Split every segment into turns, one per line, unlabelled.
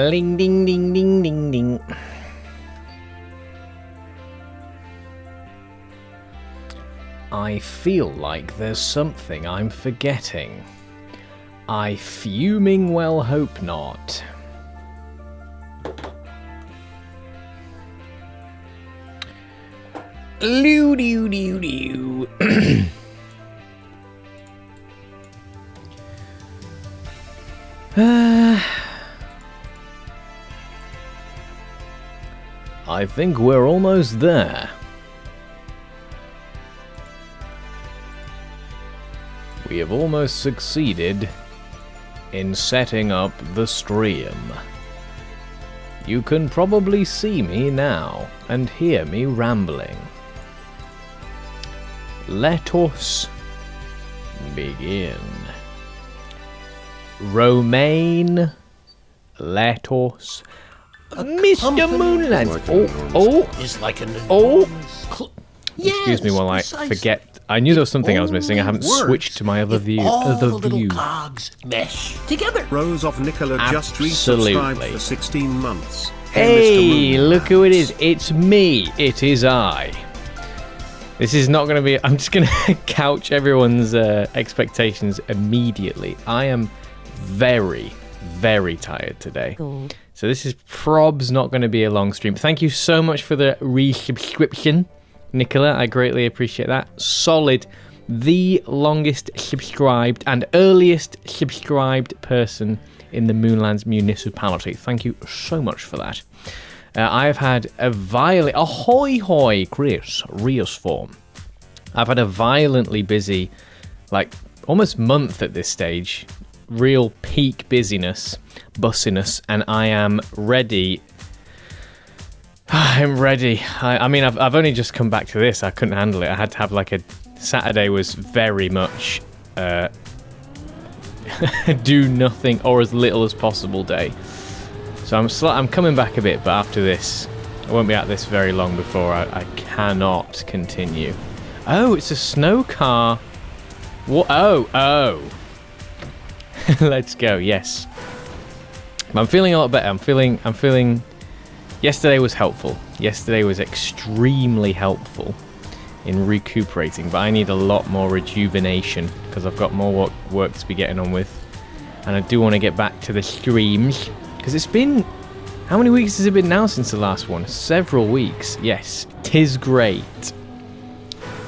Ding, ding, ding, ding, ding, ding. I feel like there's something I'm forgetting. I fuming well hope not. Loo doo doo doo. I think we're almost there. We have almost succeeded in setting up the stream. You can probably see me now and hear me rambling. Let us begin. Romaine, let us. Mr. Moonlands.
Is like an
Excuse me while I forget. I knew there was something I was missing. I haven't switched to my other view.
Little cogs mesh together.
Rose of Nicola just resubscribed for 16 months.
Hey, look who it is. It's me. It is I. This is not going to be... I'm just going to couch everyone's expectations immediately. I am very, very tired today. So this is probs not going to be a long stream. Thank you so much for the resubscription, Nicola. I greatly appreciate that. Solid. The longest subscribed and earliest subscribed person in the Moonlands municipality. Thank you so much for that. I have had a violent... Ahoy hoy, Chris. Rios form. I've had a violently busy, like, almost month at this stage. Real peak busyness, bussiness, and I am ready. I'm ready. I mean, I've only just come back to this. I couldn't handle it. I had to have, like, a... Saturday was very much do nothing or as little as possible day. So I'm coming back a bit, but after this, I won't be at this very long before I cannot continue. Oh, it's a snow car. What? Oh. Let's go. Yes. But I'm feeling a lot better. I'm feeling. Yesterday was helpful. Yesterday was extremely helpful in recuperating, but I need a lot more rejuvenation because I've got more work to be getting on with, and I do want to get back to the streams because it's been, how many weeks has it been now since the last one? Several weeks. Yes, 'tis great.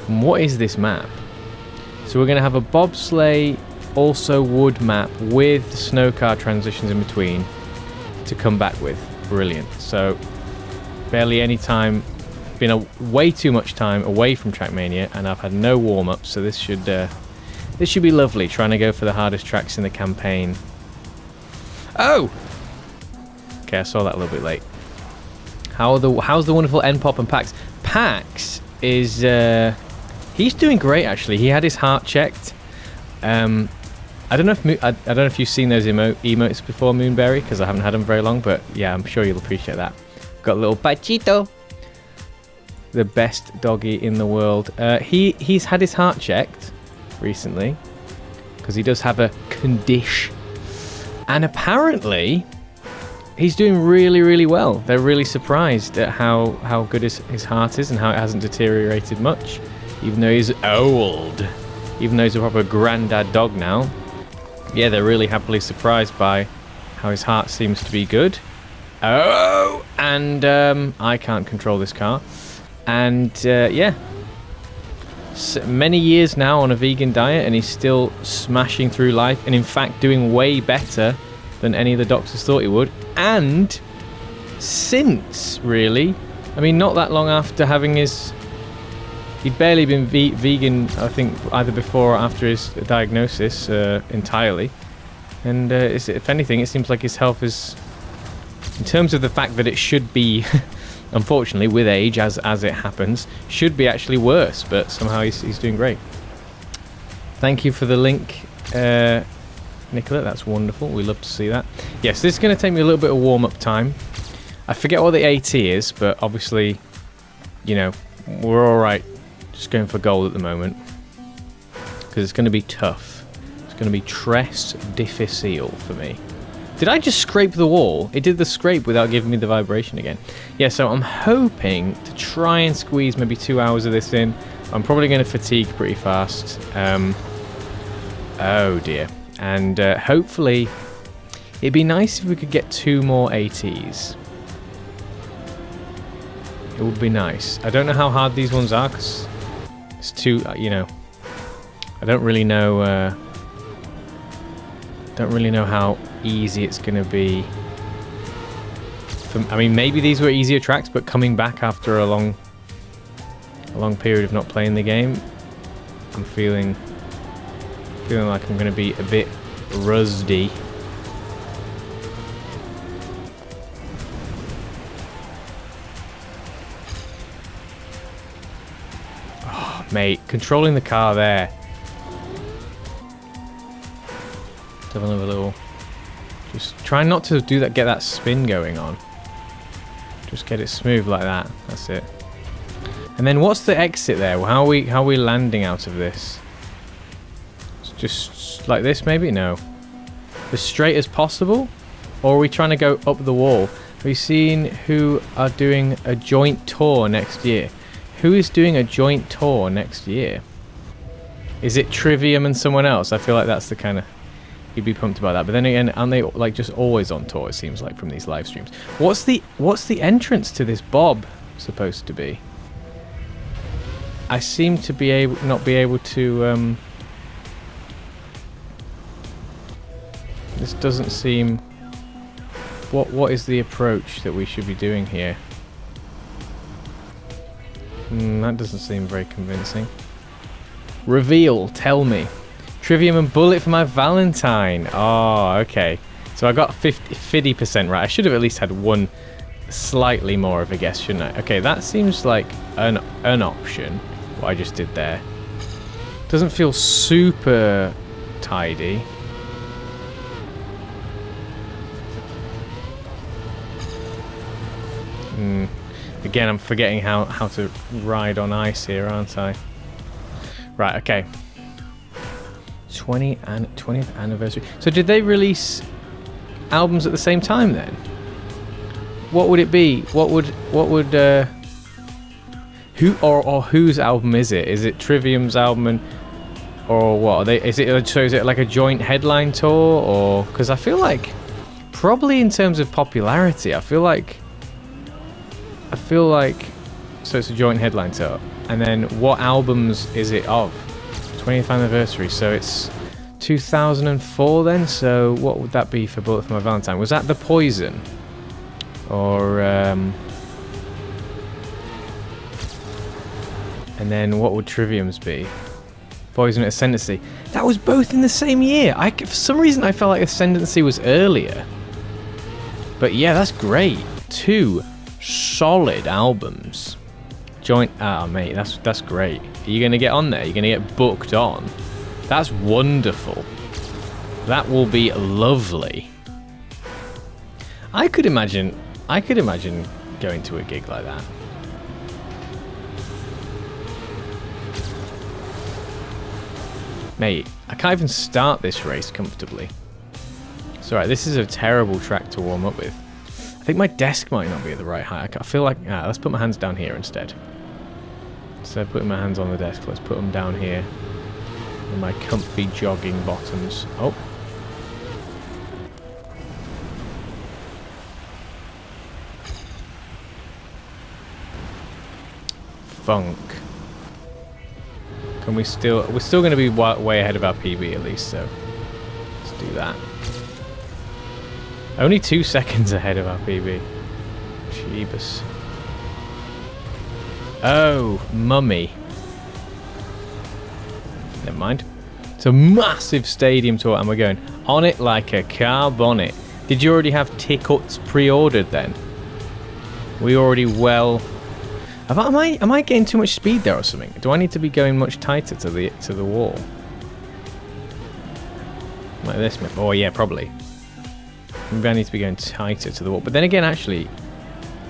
And what is this map? So we're going to have a bobsleigh, also wood map with snow car transitions in between to come back with. Brilliant. So barely any time. Been way too much time away from Trackmania, and I've had no warm-up, so this should be lovely. Trying to go for the hardest tracks in the campaign. Oh, okay, I saw that a little bit late. How's the wonderful N-Pop and Pax? Pax is he's doing great actually. He had his heart checked. I don't know if you've seen those emotes before, Moonberry, because I haven't had them very long, but yeah, I'm sure you'll appreciate that. Got a little Pachito. The best doggy in the world. He's had his heart checked recently because he does have a condition, and apparently he's doing really, really well. They're really surprised at how good his heart is and how it hasn't deteriorated much, even though he's old, even though he's a proper granddad dog now. Yeah, they're really happily surprised by how his heart seems to be good. Oh, and I can't control this car. And yeah, many years now on a vegan diet, and he's still smashing through life, and in fact doing way better than any of the doctors thought he would. And since, really, I mean, not that long after having he'd barely been vegan, I think, either before or after his diagnosis entirely. And if anything, it seems like his health is, in terms of the fact that it should be... Unfortunately, with age, as it happens, should be actually worse, but somehow he's doing great. Thank you for the link, Nicola. That's wonderful. We love to see that. Yes, this is going to take me a little bit of warm-up time. I forget what the AT is, but obviously, you know, we're all right. Just going for gold at the moment because it's going to be tough. It's going to be très difficile for me. Did I just scrape the wall? It did the scrape without giving me the vibration again. Yeah, so I'm hoping to try and squeeze maybe 2 hours of this in. I'm probably going to fatigue pretty fast. Oh dear. And hopefully it'd be nice if we could get 2 more ATs. It would be nice. I don't know how hard these ones are, because it's too, you know, I don't really know how easy it's going to be. I mean, maybe these were easier tracks, but coming back after a long period of not playing the game, I'm feeling like I'm going to be a bit rusty. Oh, mate, controlling the car there. Let's have another little. Just try not to do that. Get that spin going on. Just get it smooth like that. That's it. And then what's the exit there? How are we landing out of this? It's just like this, maybe? No. As straight as possible? Or are we trying to go up the wall? Have you seen who are doing a joint tour next year? Who is doing a joint tour next year? Is it Trivium and someone else? I feel like that's the kind of... You'd be pumped about that. But then again, aren't they like just always on tour, it seems like, from these live streams? What's the entrance to this Bob supposed to be? I seem to be not be able to this doesn't seem... What is the approach that we should be doing here? That doesn't seem very convincing. Reveal, tell me. Trivium and Bullet for my Valentine. Oh, okay. So I got 50% right. I should have at least had one slightly more of a guess, shouldn't I? Okay, that seems like an option, what I just did there. Doesn't feel super tidy. Again, I'm forgetting how to ride on ice here, aren't I? Right, okay. 20th anniversary. So did they release albums at the same time then? What would it be? What would who or whose album is it? Is it Trivium's album or what? Are they, is it like a joint headline tour, or because I feel like probably in terms of popularity, I feel like so it's a joint headline tour. And then what albums is it of? 20th anniversary, so it's 2004 then, so what would that be for Bullet for My Valentine? Was that The Poison? Or and then what would Trivium's be? Poison Ascendancy. That was both in the same year. For some reason I felt like Ascendancy was earlier. But yeah, that's great. 2 solid albums. Joint, mate, that's great. Are you going to get on there? You're going to get booked on. That's wonderful. That will be lovely. I could imagine going to a gig like that. Mate, I can't even start this race comfortably. It's alright, this is a terrible track to warm up with. I think my desk might not be at the right height. I feel like... let's put my hands down here instead. Instead of putting my hands on the desk, let's put them down here. In my comfy jogging bottoms. Oh. Funk. Can we still... We're still going to be way ahead of our PB at least, so... Let's do that. Only 2 seconds ahead of our PB. Jeebus. Oh, mummy. Never mind. It's a massive stadium tour and we're going on it like a car bonnet. Did you already have tickets pre-ordered then? We already well... Am I getting too much speed there or something? Do I need to be going much tighter to the wall? Like this? Oh yeah, probably. Maybe I need to be going tighter to the wall. But then again, actually,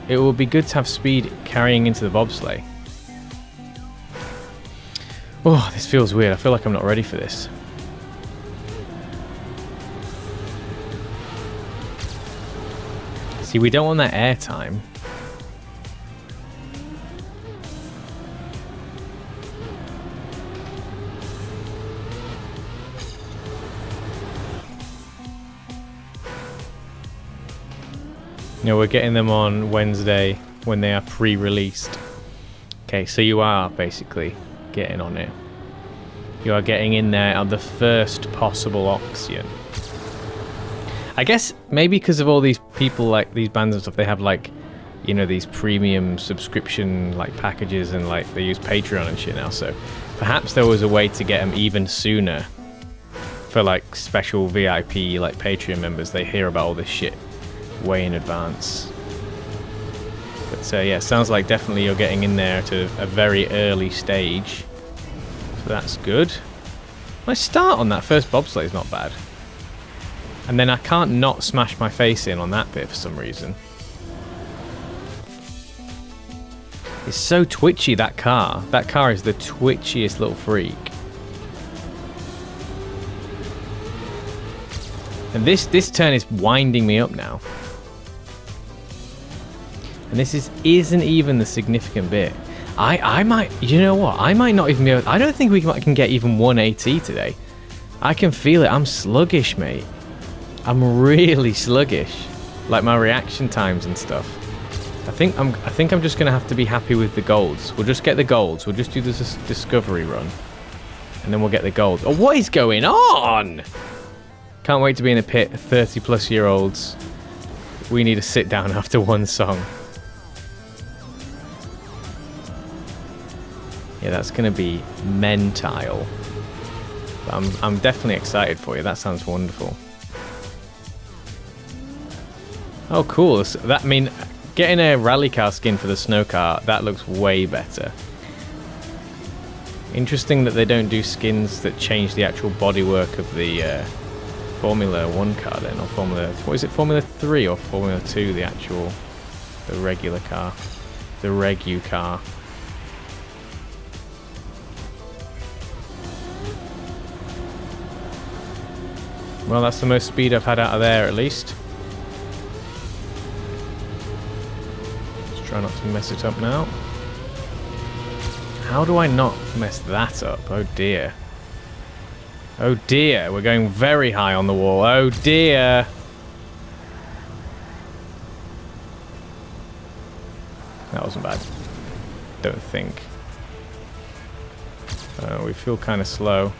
it would be good to have speed carrying into the bobsleigh. Oh, this feels weird. I feel like I'm not ready for this. See, we don't want that airtime. No, we're getting them on Wednesday when they are pre-released. Okay, so you are basically getting on it. You are getting in there on the first possible auction. I guess maybe because of all these people, like these bands and stuff, they have like, you know, these premium subscription like packages, and like they use Patreon and shit now. So perhaps there was a way to get them even sooner for like special VIP like Patreon members. They hear about all this shit way in advance. But yeah, sounds like definitely you're getting in there to a very early stage, so that's good. My start on that first bobsleigh is not bad, and then I can't not smash my face in on that bit for some reason. It's so twitchy, that car. That car is the twitchiest little freak. And this turn is winding me up now. And this isn't even the significant bit. I might, you know what? I might not even be able, I don't think we can get even 180 today. I can feel it. I'm sluggish, mate. I'm really sluggish. Like my reaction times and stuff. I think I'm just gonna have to be happy with the golds. We'll just get the golds. We'll just do this discovery run, and then we'll get the golds. Oh, what is going on? Can't wait to be in a pit. 30-plus-year-olds. We need to sit down after one song. Yeah, that's gonna be mentile. But I'm definitely excited for you. That sounds wonderful. Oh, cool. That, I mean, getting a rally car skin for the snow car, that looks way better. Interesting that they don't do skins that change the actual bodywork of the Formula 1 car then, or Formula... What is it, Formula 3 or Formula 2, the actual... the regular car. The Regu car. Well, that's the most speed I've had out of there, at least. Let's try not to mess it up now. How do I not mess that up? Oh dear. Oh dear, we're going very high on the wall. Oh dear. That wasn't bad. Don't think. We feel kind of slow.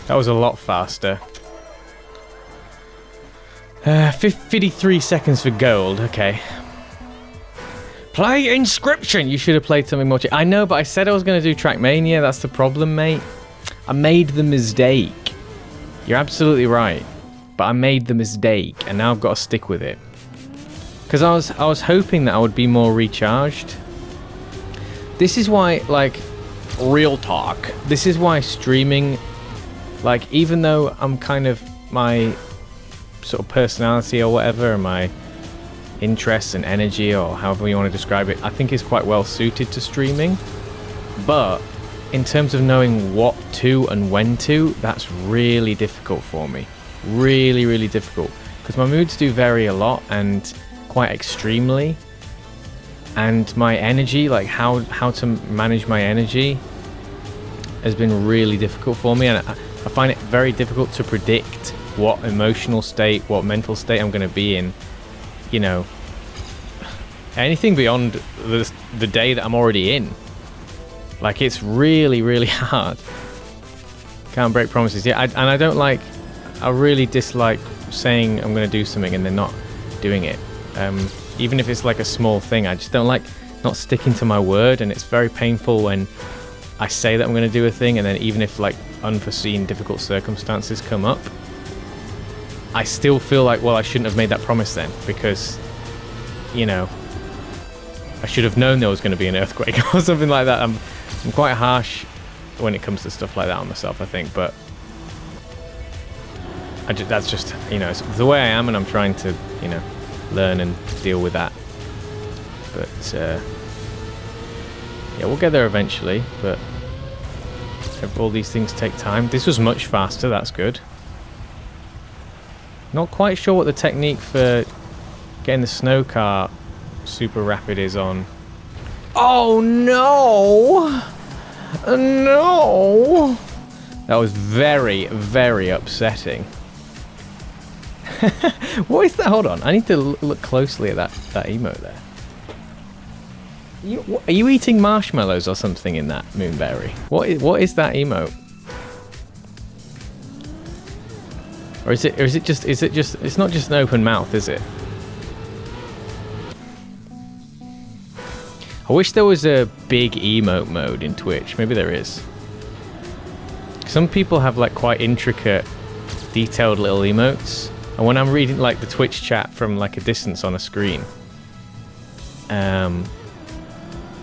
That was a lot faster. 53 seconds for gold, okay. Play Inscription! You should have played something more... I know, but I said I was going to do Trackmania. That's the problem, mate. I made the mistake. You're absolutely right. But I made the mistake, and now I've got to stick with it. Because I was hoping that I would be more recharged. This is why, like, real talk. This is why streaming... Like, even though I'm kind of my sort of personality or whatever, and my interests and energy, or however you want to describe it, I think is quite well suited to streaming. But in terms of knowing what to and when to, that's really difficult for me. Really, really difficult. Because my moods do vary a lot, and quite extremely. And my energy, like how to manage my energy, has been really difficult for me. And I find it very difficult to predict what emotional state, what mental state I'm going to be in, you know, anything beyond the day that I'm already in. Like, it's really, really hard. Can't break promises. Yeah, and I don't like, I really dislike saying I'm going to do something and then not doing it. Even if it's like a small thing, I just don't like not sticking to my word, and it's very painful when I say that I'm going to do a thing, and then even if like unforeseen difficult circumstances come up, I still feel like, well, I shouldn't have made that promise then, because, you know, I should have known there was going to be an earthquake or something like that. I'm quite harsh when it comes to stuff like that on myself, I think, but that's just, you know, it's the way I am, and I'm trying to, you know, learn and deal with that. But yeah, we'll get there eventually, but all these things take time. This was much faster, that's good. Not quite sure what the technique for getting the snow car super rapid is on. Oh no! No! That was very, very upsetting. What is that? Hold on, I need to look closely at that emote there. Are you eating marshmallows or something in that, Moonberry? What is that emote? Or is it just it's not just an open mouth, is it? I wish there was a big emote mode in Twitch. Maybe there is. Some people have like quite intricate, detailed little emotes. And when I'm reading like the Twitch chat from like a distance on a screen, and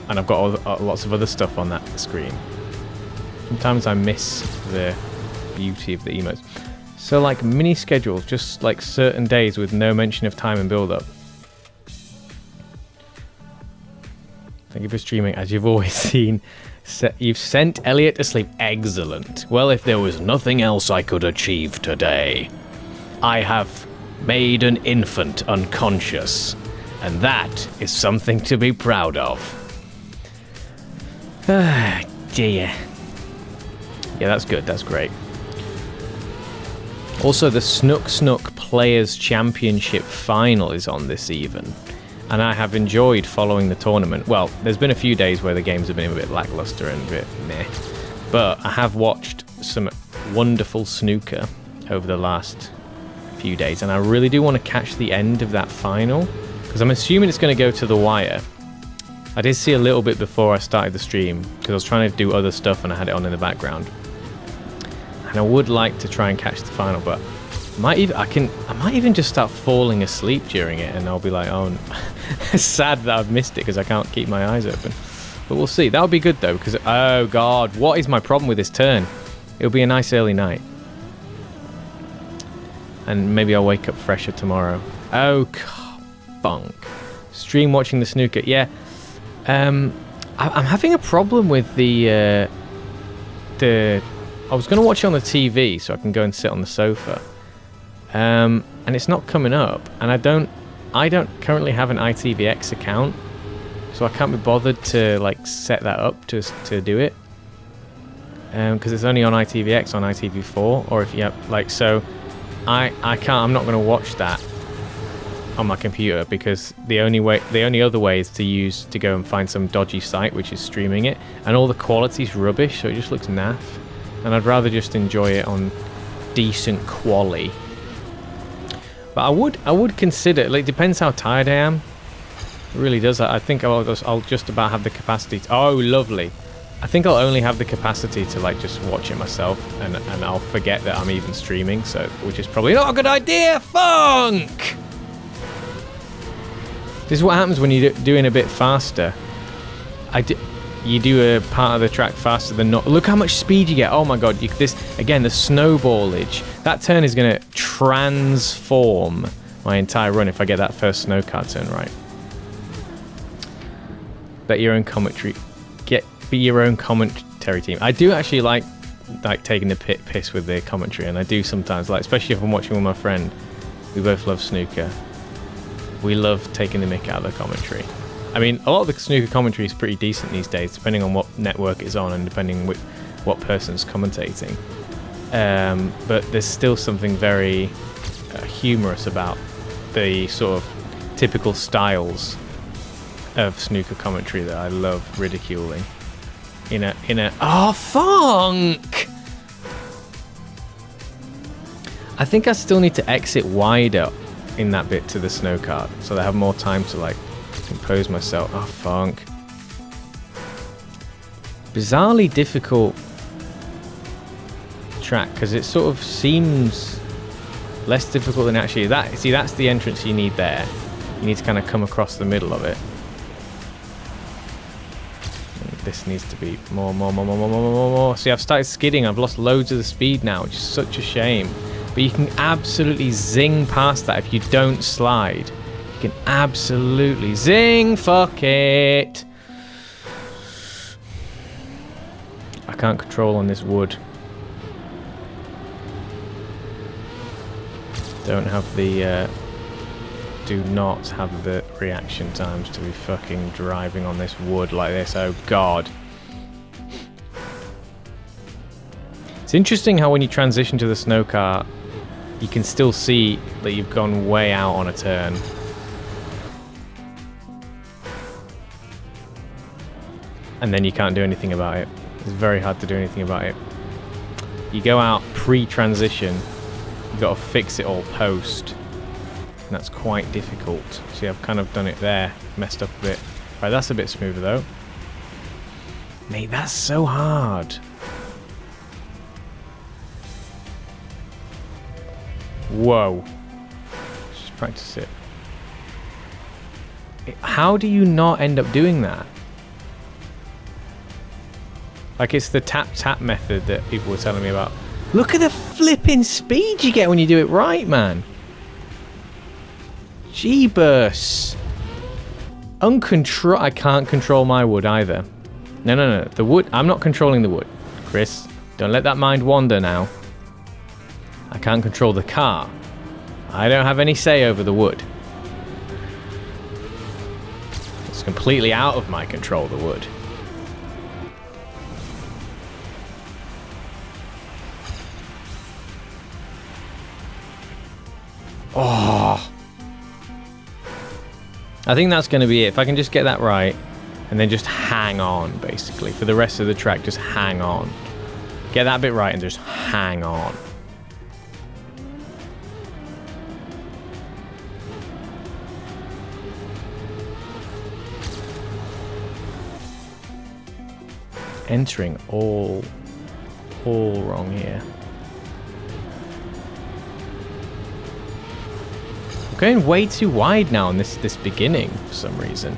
I've got lots of other stuff on that screen, sometimes I miss the beauty of the emotes. So like mini schedules, just like certain days with no mention of time and build up. Thank you for streaming. As you've always seen, you've sent Elliot to sleep. Excellent. Well, if there was nothing else I could achieve today, I have made an infant unconscious, and that is something to be proud of. Ah, dear. Yeah, that's good. That's great. Also, the Snook Players Championship final is on this even. And I have enjoyed following the tournament. Well, there's been a few days where the games have been a bit lackluster and a bit meh. But I have watched some wonderful snooker over the last few days. And I really do want to catch the end of that final, because I'm assuming it's going to go to the wire. I did see a little bit before I started the stream, because I was trying to do other stuff and I had it on in the background. And I would like to try and catch the final, but I might even just start falling asleep during it, and I'll be like, oh, it's sad that I've missed it because I can't keep my eyes open. But we'll see. That would be good though, because oh god, what is my problem with this turn? It'll be a nice early night, and maybe I'll wake up fresher tomorrow. Oh, funk. Stream watching the snooker. Yeah, I'm having a problem with the. I was going to watch it on the TV so I can go and sit on the sofa. And it's not coming up, and I don't currently have an ITVX account, so I can't be bothered to like set that up to do it, because it's only on ITVX, on ITV4, or if you have like, so I'm not going to watch that on my computer, because the only other way is to go and find some dodgy site which is streaming it, and all the quality's rubbish, so it just looks naff, and I'd rather just enjoy it on decent quality. But I would consider, like, it depends how tired I am. It really does. I think I'll just about have the capacity to, oh, lovely. I think I'll only have the capacity to like just watch it myself, and I'll forget that I'm even streaming, so which is probably not a good idea. Funk! This is what happens when you're doing a bit faster. You do a part of the track faster than not. Look how much speed you get. Oh my god, this again, the snowballage. That turn is going to transform my entire run if I get that first snow car turn right. Bet your own commentary. Be your own commentary team. I do actually like taking the piss with the commentary, and I do sometimes, like, especially if I'm watching with my friend. We both love snooker. We love taking the mick out of the commentary. I mean, a lot of the snooker commentary is pretty decent these days, depending on what network it's on and depending on what person's commentating. But there's still something very humorous about the sort of typical styles of snooker commentary that I love ridiculing. Oh, funk! I think I still need to exit wider in that bit to the snow cart, so that I have more time to like compose myself. Oh, funk. Bizarrely difficult track, because it sort of seems less difficult than actually that. See, that's the entrance you need there. You need to kind of come across the middle of it. This needs to be more. See, I've started skidding. I've lost loads of the speed now, which is such a shame. But you can absolutely zing past that if you don't slide. You can absolutely zing. Fuck it. I can't control on this wood. Don't have the... do not have the reaction times to be fucking driving on this wood like this. Oh god. It's interesting how when you transition to the snow car, you can still see that you've gone way out on a turn. And then you can't do anything about it. It's very hard to do anything about it. You go out pre-transition, you've got to fix it all post. And that's quite difficult. See, I've kind of done it there, messed up a bit. Right, that's a bit smoother though. Mate, that's so hard. Whoa. Let's just practice it. How do you not end up doing that? Like, it's the tap-tap method that people were telling me about. Look at the flipping speed you get when you do it right, man. Jeebus. I can't control my wood either. No. The wood. I'm not controlling the wood. Chris, don't let that mind wander now. I can't control the car. I don't have any say over the wood. It's completely out of my control, the wood. Oh. I think that's going to be it. If I can just get that right and then just hang on, basically. For the rest of the track, just hang on. Get that bit right and just hang on. Entering all wrong here. I'm going way too wide now in this beginning for some reason.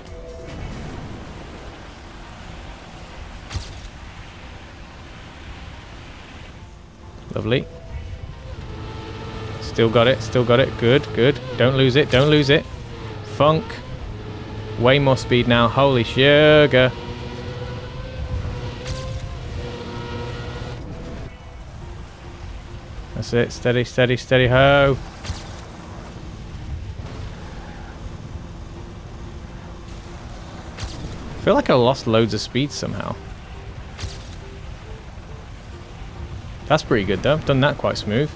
Lovely. Still got it, Good. Don't lose it. Funk. Way more speed now. Holy sugar. That's it. Steady, ho. I feel like I lost loads of speed somehow. That's pretty good though. I've done that quite smooth.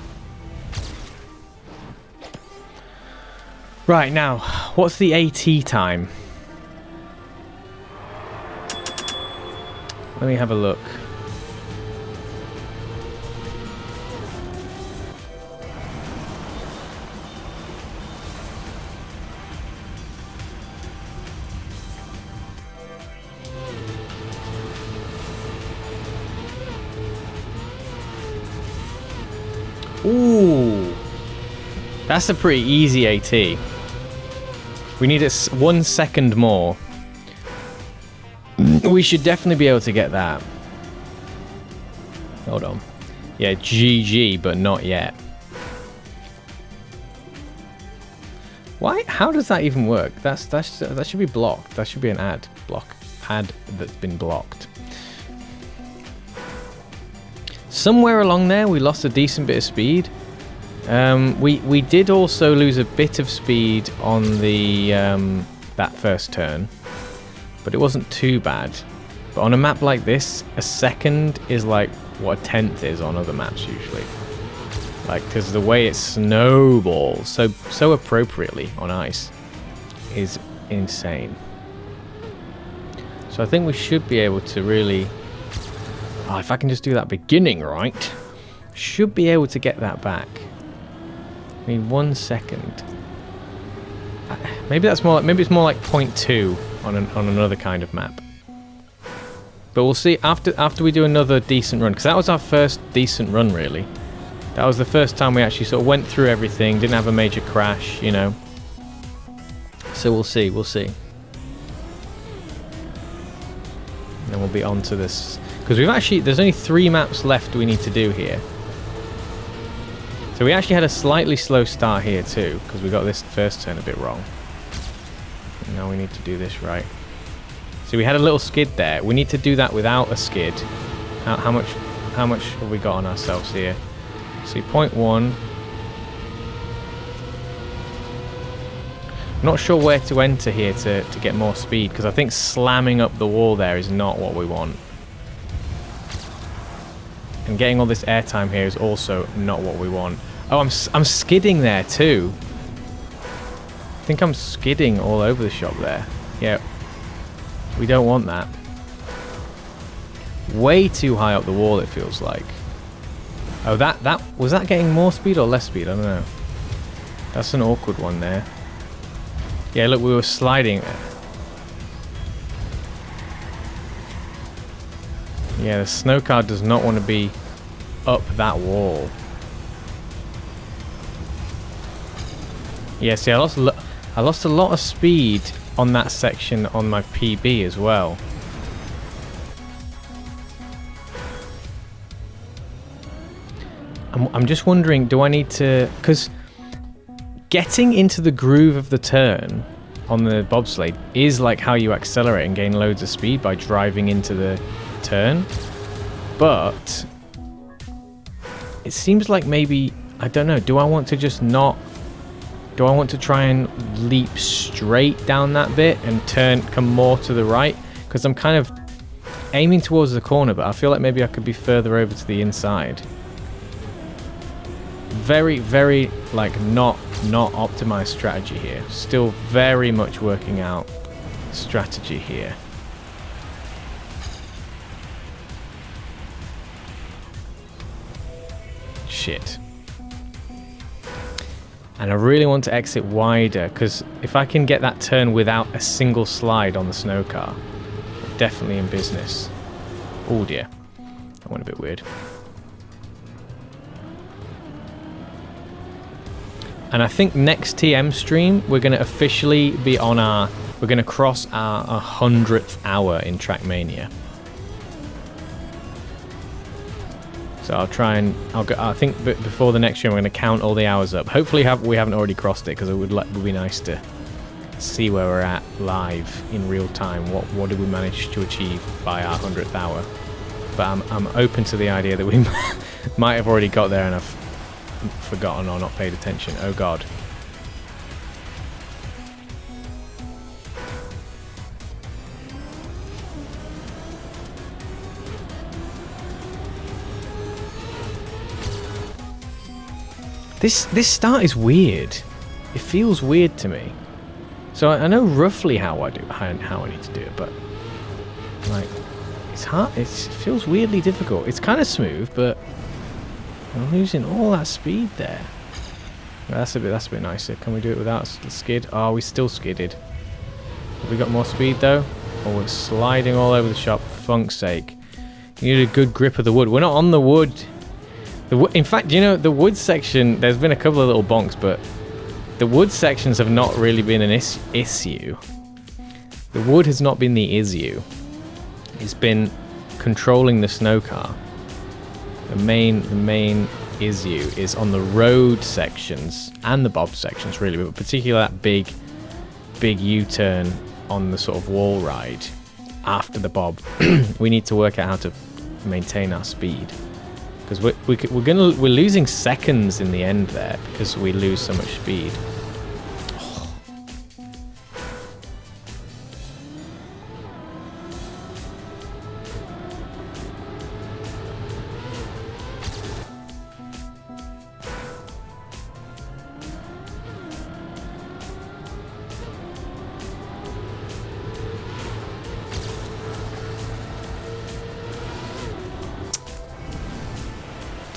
Right, now, what's the AT time? Let me have a look. Ooh, that's a pretty easy AT. We need it 1 second more. We should definitely be able to get that. Hold on. Yeah, GG, but not yet. Why? How does that even work? That should be blocked. That should be an ad that's been blocked. Somewhere along there, we lost a decent bit of speed. We did also lose a bit of speed on the that first turn, but it wasn't too bad. But on a map like this, a second is like what a tenth is on other maps usually. Like, because the way it snowballs so appropriately on ice is insane. So I think we should be able to really... Oh, if I can just do that beginning right, should be able to get that back. I mean, 1 second. Maybe that's more. Maybe it's more like 0.2 on another kind of map. But we'll see after we do another decent run, because that was our first decent run, really. That was the first time we actually sort of went through everything, didn't have a major crash, you know. So we'll see. And then we'll be on to this. Because there's only 3 maps left we need to do here. So we actually had a slightly slow start here too, because we got this first turn a bit wrong. And now we need to do this right. So we had a little skid there. We need to do that without a skid. How much have we got on ourselves here? See, 0.1. I'm not sure where to enter here to get more speed, because I think slamming up the wall there is not what we want. And getting all this airtime here is also not what we want. Oh, I'm skidding there too. I think I'm skidding all over the shop there. Yeah, we don't want that. Way too high up the wall, it feels like. Oh, that was that getting more speed or less speed? I don't know. That's an awkward one there. Yeah, look, we were sliding there. Yeah, the snow car does not want to be up that wall. Yeah, see, I lost a lot of speed on that section on my PB as well. I'm just wondering, do I need to... Because getting into the groove of the turn on the bobsleigh is like how you accelerate and gain loads of speed, by driving into the turn. But it seems like maybe, I don't know, do I want to just not... Do I want to try and leap straight down that bit and come more to the right? Because I'm kind of aiming towards the corner, but I feel like maybe I could be further over to the inside. Very, very, like, not optimized strategy here. Still very much working out strategy here. Shit. And I really want to exit wider, because if I can get that turn without a single slide on the snow car, we're definitely in business. Oh dear. That went a bit weird. And I think next TM stream, we're going to officially be on our... We're going to cross our 100th hour in Trackmania. So I'll try and... I think before the next stream, we're going to count all the hours up. Hopefully we haven't already crossed it, because it would be nice to see where we're at live in real time. What did we manage to achieve by our 100th hour? But I'm open to the idea that we might have already got there and I've forgotten or not paid attention. Oh god. This start is weird. It feels weird to me. So I know roughly how I need to do it, but like it's hard. It feels weirdly difficult. It's kind of smooth, but I'm losing all that speed there. That's a bit nicer. Can we do it without the skid? Oh, we still skidded. Have we got more speed though? Oh, we're sliding all over the shop. For funk's sake. You need a good grip of the wood. We're not on the wood. In fact, you know, the wood section, there's been a couple of little bonks, but the wood sections have not really been an issue. The wood has not been the issue. It's been controlling the snow car. The main issue is on the road sections and the bob sections, really, but particularly that big U-turn on the sort of wall ride after the bob. We need to work out how to maintain our speed. Because we're losing seconds in the end there because we lose so much speed. Oh.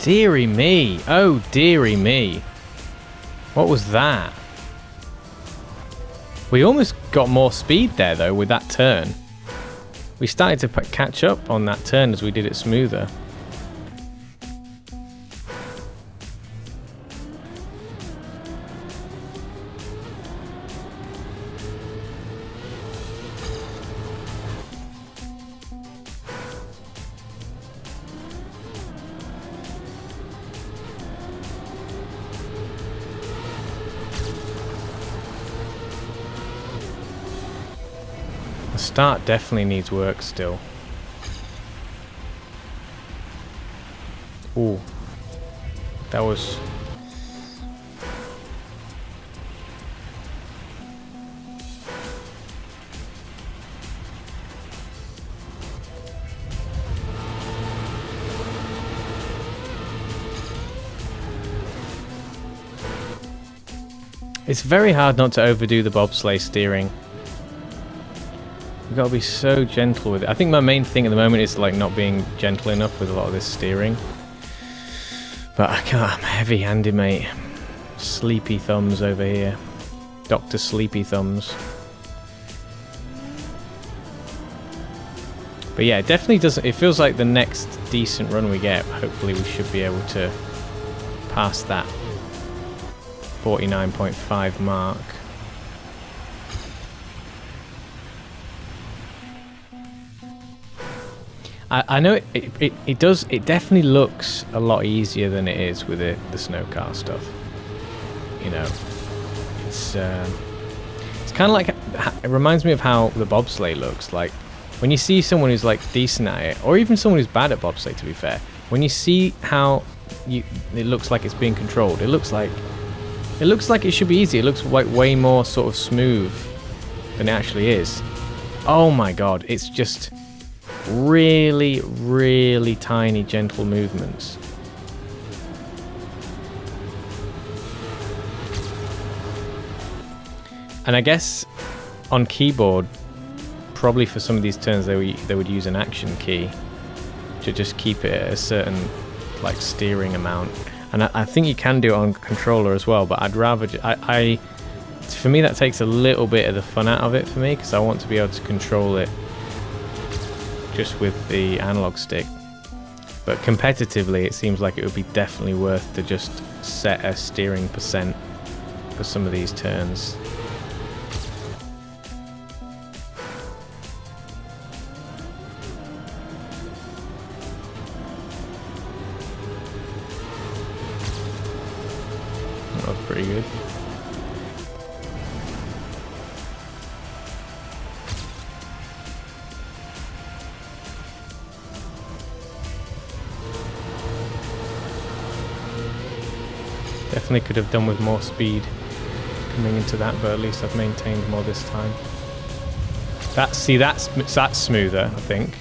Deary me. Oh, dearie me. What was that? We almost got more speed there, though, with that turn. We started to catch up on that turn as we did it smoother. Start definitely needs work still. Ooh. That was... It's very hard not to overdo the bobsleigh steering. You've got to be so gentle with it. I think my main thing at the moment is like not being gentle enough with a lot of this steering. But I can't, I'm heavy-handed, mate. Sleepy thumbs over here. Dr. Sleepy Thumbs. But yeah, it definitely doesn't... It feels like the next decent run we get, hopefully we should be able to pass that 49.5 mark. I know it does. It definitely looks a lot easier than it is with the snow car stuff. You know, it's kind of like, it reminds me of how the bobsleigh looks. Like when you see someone who's like decent at it, or even someone who's bad at bobsleigh, to be fair, when you see how it looks like it's being controlled, it looks like it should be easy. It looks like way more sort of smooth than it actually is. Oh my god, it's just really, really tiny, gentle movements. And I guess on keyboard, probably for some of these turns, they would use an action key to just keep it at a certain like steering amount. And I think you can do it on controller as well, but I'd rather for me that takes a little bit of the fun out of it for me, because I want to be able to control it just with the analog stick. But competitively, it seems like it would be definitely worth to just set a steering percent for some of these turns. That was pretty good. Definitely could have done with more speed coming into that, but at least I've maintained more this time. That's smoother, I think.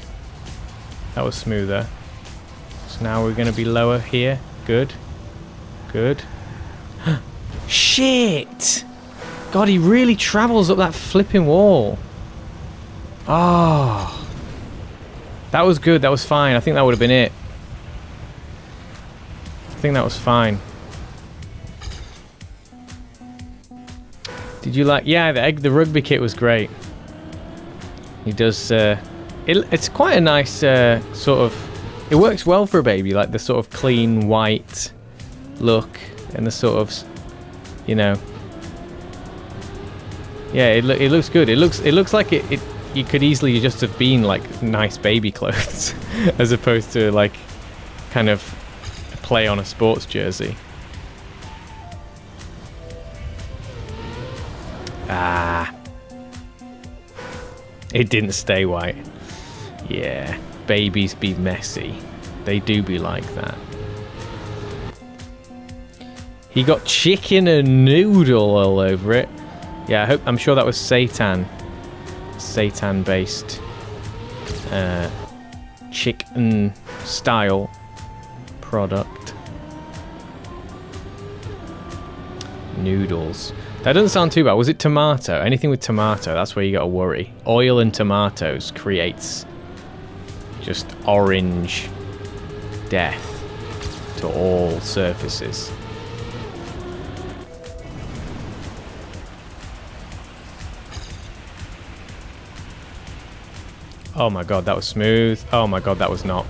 That was smoother. So now we're going to be lower here. Good. Good. Shit! God, he really travels up that flipping wall. Oh. That was good. That was fine. I think that would have been it. I think that was fine. Did you like... Yeah, the rugby kit was great. He does... it's quite a nice sort of... It works well for a baby, like the sort of clean white look and the sort of, you know... Yeah, it looks good. It looks like it you could easily just have been like nice baby clothes as opposed to like kind of play on a sports jersey. Ah, it didn't stay white. Yeah, babies be messy. They do be like that. He got chicken and noodle all over it. Yeah, I'm sure that was seitan based chicken style product. Noodles. That doesn't sound too bad. Was it tomato? Anything with tomato, that's where you gotta worry. Oil and tomatoes creates just orange death to all surfaces. Oh my god, that was smooth. Oh my god, that was not.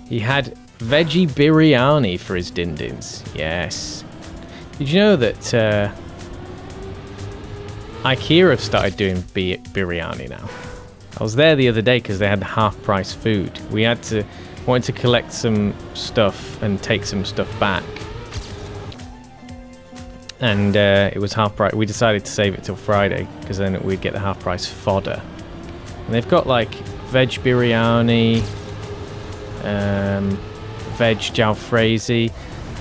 He had veggie biryani for his din-dins. Yes. Did you know that IKEA have started doing biryani now? I was there the other day because they had half-price food. We wanted to collect some stuff and take some stuff back. And it was half-price. We decided to save it till Friday because then we'd get the half-price fodder. And they've got like veg biryani, veg jalfrezi,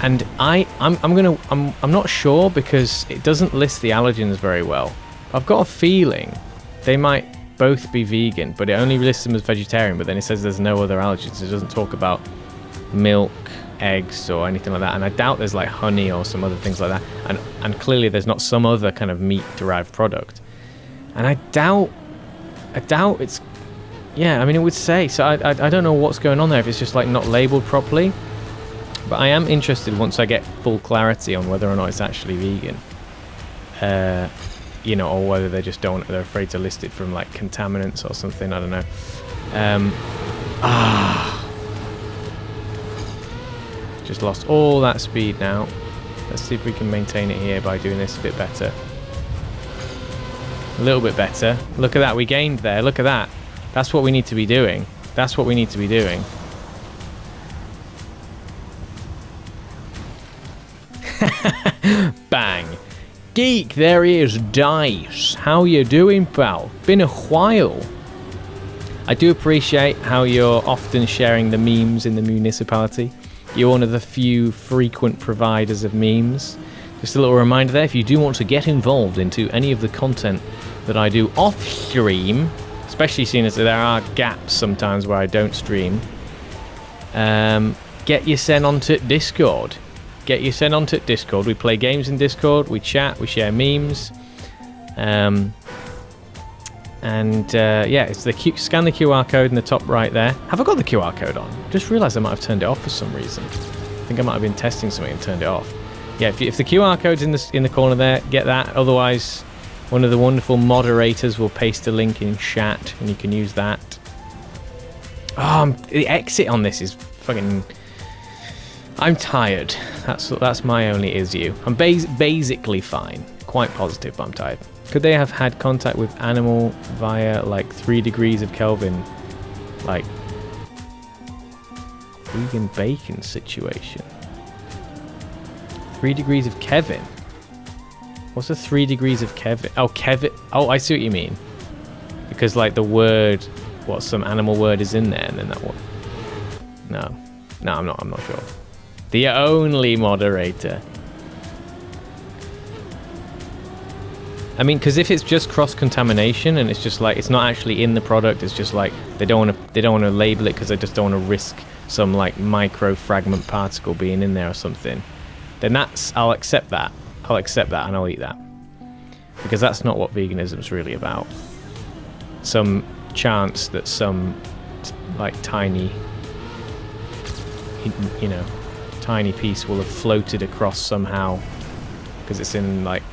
and I'm not sure because it doesn't list the allergens very well. I've got a feeling they might both be vegan, but it only lists them as vegetarian. But then it says there's no other allergens. It doesn't talk about milk, eggs or anything like that, and I doubt there's like honey or some other things like that, and clearly there's not some other kind of meat derived product, and I doubt it's, yeah, I mean, it would say so. I don't know what's going on there, if it's just like not labeled properly, but I am interested once I get full clarity on whether or not it's actually vegan, you know, or whether they're afraid to list it from like contaminants or something, I don't know. Just lost all that speed now. Let's see if we can maintain it here by doing this a bit better. A little bit better. Look at that, we gained there. Look at that. That's what we need to be doing. That's what we need to be doing. Bang. Geek, there he is, Dice. How you doing, pal? Been a while. I do appreciate how you're often sharing the memes in the municipality. You're one of the few frequent providers of memes. Just a little reminder there, if you do want to get involved into any of the content that I do off stream, especially seeing as there are gaps sometimes where I don't stream, get you sent onto Discord. Get you sent onto Discord. We play games in Discord, we chat, we share memes. Yeah, it's scan the QR code in the top right there. Have I got the QR code on? Just realised I might have turned it off for some reason. I think I might have been testing something and turned it off. Yeah, if the QR code's in the corner there, get that. Otherwise, one of the wonderful moderators will paste a link in chat, and you can use that. Oh, the exit on this is fucking... I'm tired. That's my only issue. I'm basically fine. Quite positive, but I'm tired. Could they have had contact with animal via like 3 degrees of Kelvin, like vegan bacon situation? 3 degrees of Kevin. What's the 3 degrees of Kevin? Oh, Kevin. Oh, I see what you mean. Because like the word, some animal word is in there, and then that one. No, I'm not sure. The only moderator. I mean, because if it's just cross-contamination and it's just like it's not actually in the product, it's just like they don't want to label it because they just don't want to risk some like micro fragment particle being in there or something. Then I'll accept that. I'll accept that and I'll eat that, because that's not what veganism's really about. Some chance that some like tiny, tiny piece will have floated across somehow because it's in like,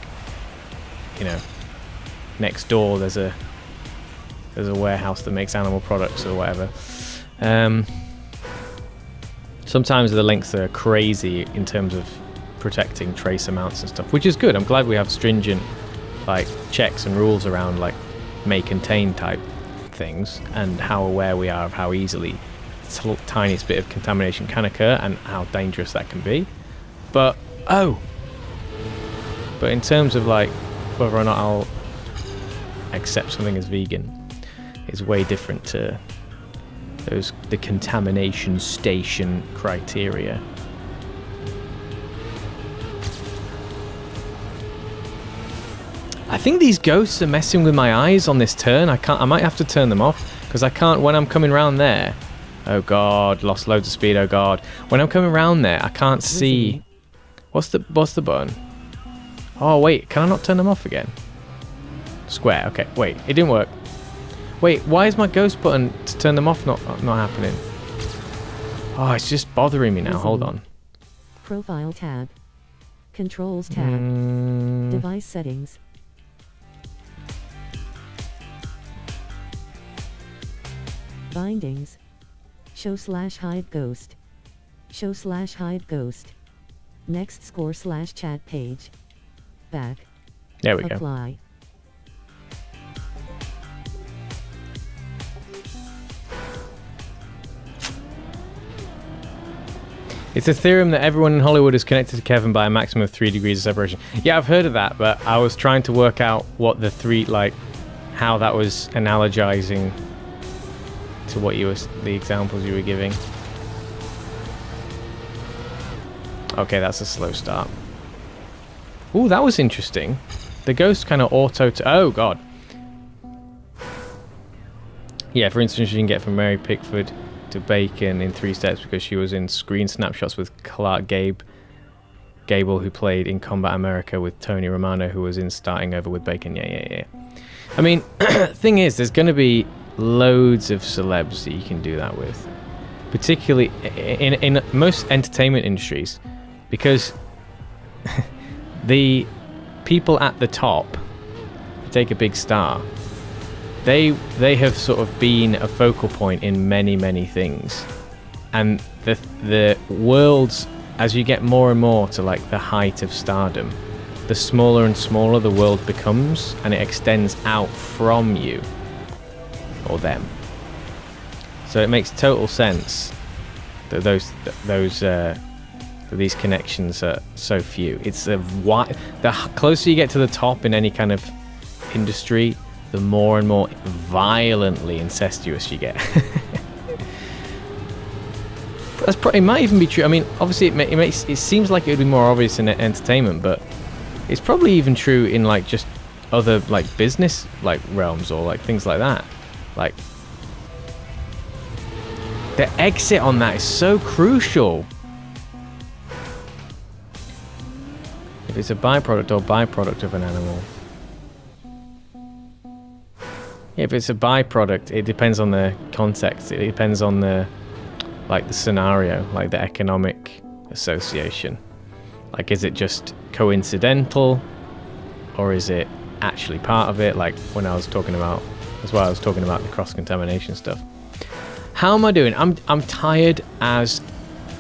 next door there's a warehouse that makes animal products or whatever. Sometimes the lengths are crazy in terms of protecting trace amounts and stuff, which is good. I'm glad we have stringent like checks and rules around like may contain type things, and how aware we are of how easily the tiniest bit of contamination can occur and how dangerous that can be. But in terms of like whether or not I'll accept something as vegan is way different to the contamination station criteria. I think these ghosts are messing with my eyes on this turn. I might have to turn them off because I can't when I'm coming around there. Oh god, lost loads of speed. Oh god, when I'm coming around there, I can't see. What's the button? Oh wait, can I not turn them off again? Square. Okay, wait, it didn't work. Wait, why is my ghost button to turn them off not happening? Oh, it's just bothering me now. Hold on.
Profile tab. Controls tab. Device settings. Bindings. Show/hide ghost. Show/hide ghost. Next score/chat page. Back.
There we go.
Apply.
It's a theorem that everyone in Hollywood is connected to Kevin by a maximum of 3 degrees of separation. Yeah, I've heard of that, but I was trying to work out what how that was analogizing to the examples you were giving. Okay, that's a slow start. Ooh, that was interesting. The ghost kind of oh god. Yeah, for instance, you can get from Mary Pickford to Bacon in 3 steps because she was in screen snapshots with Clark Gable, who played in Combat America with Tony Romano, who was in Starting Over with Bacon. Yeah. I mean, thing is, there's going to be loads of celebs that you can do that with, particularly in most entertainment industries, because the people at the top, take a big star, they have sort of been a focal point in many things, and the world's, as you get more and more to like the height of stardom, the smaller and smaller the world becomes, and it extends out from you or them. So it makes total sense that these connections are so few. It's the closer you get to the top in any kind of industry, the more and more violently incestuous you get. It might even be true. I mean, obviously it seems like it would be more obvious in entertainment, but it's probably even true in like just other like business like realms or like things like that. Like the exit on that is so crucial. If it's a byproduct of an animal. Yeah, if it's a byproduct, it depends on the context. It depends on the scenario, like the economic association. Like, is it just coincidental, or is it actually part of it? Like when I was talking about, that's why I was talking about the cross-contamination stuff. How am I doing? I'm tired as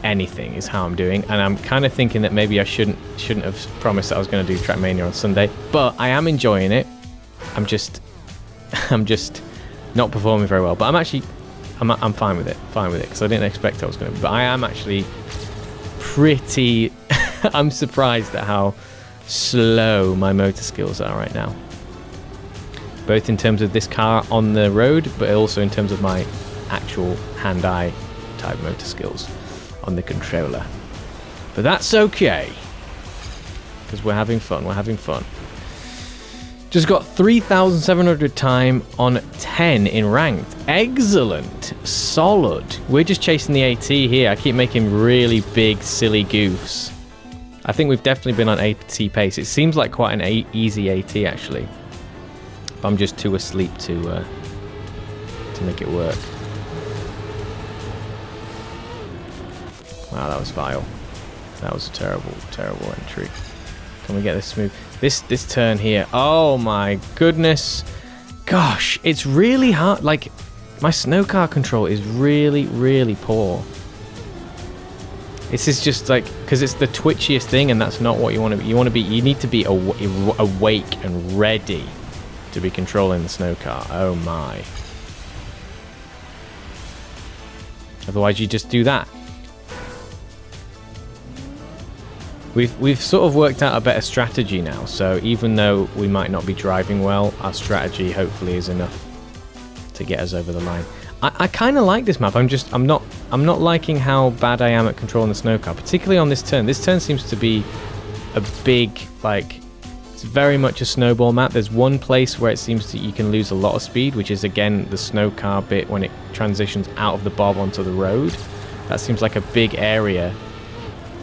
anything is how I'm doing, and I'm kind of thinking that maybe I shouldn't have promised that I was going to do Trackmania on Sunday, but I am enjoying it. I'm just not performing very well, but I'm fine with it because I didn't expect I was going to. But I am actually pretty. I'm surprised at how slow my motor skills are right now, both in terms of this car on the road, but also in terms of my actual hand-eye type motor skills on the controller. But that's okay, because we're having fun. Just got 3,700 time on 10 in ranked. Excellent. Solid. We're just chasing the AT here. I keep making really big, silly goofs. I think we've definitely been on AT pace. It seems like quite an easy AT, actually. But I'm just too asleep to make it work. Wow, that was vile. That was a terrible entry. Can we get this smooth? This turn here. Oh my goodness. Gosh, it's really hard. Like, my snow car control is really poor. This is just like, because it's the twitchiest thing, and that's not what you want to be. You need to be awake and ready to be controlling the snow car. Oh my. Otherwise you just do that. We've sort of worked out a better strategy now, so even though we might not be driving well, our strategy hopefully is enough to get us over the line. I kind of like this map. I'm not liking how bad I am at controlling the snow car, particularly on this turn. This turn seems to be a big, like, it's very much a snowball map. There's one place where it seems that you can lose a lot of speed, which is again the snow car bit when it transitions out of the bob onto the road. That seems like a big area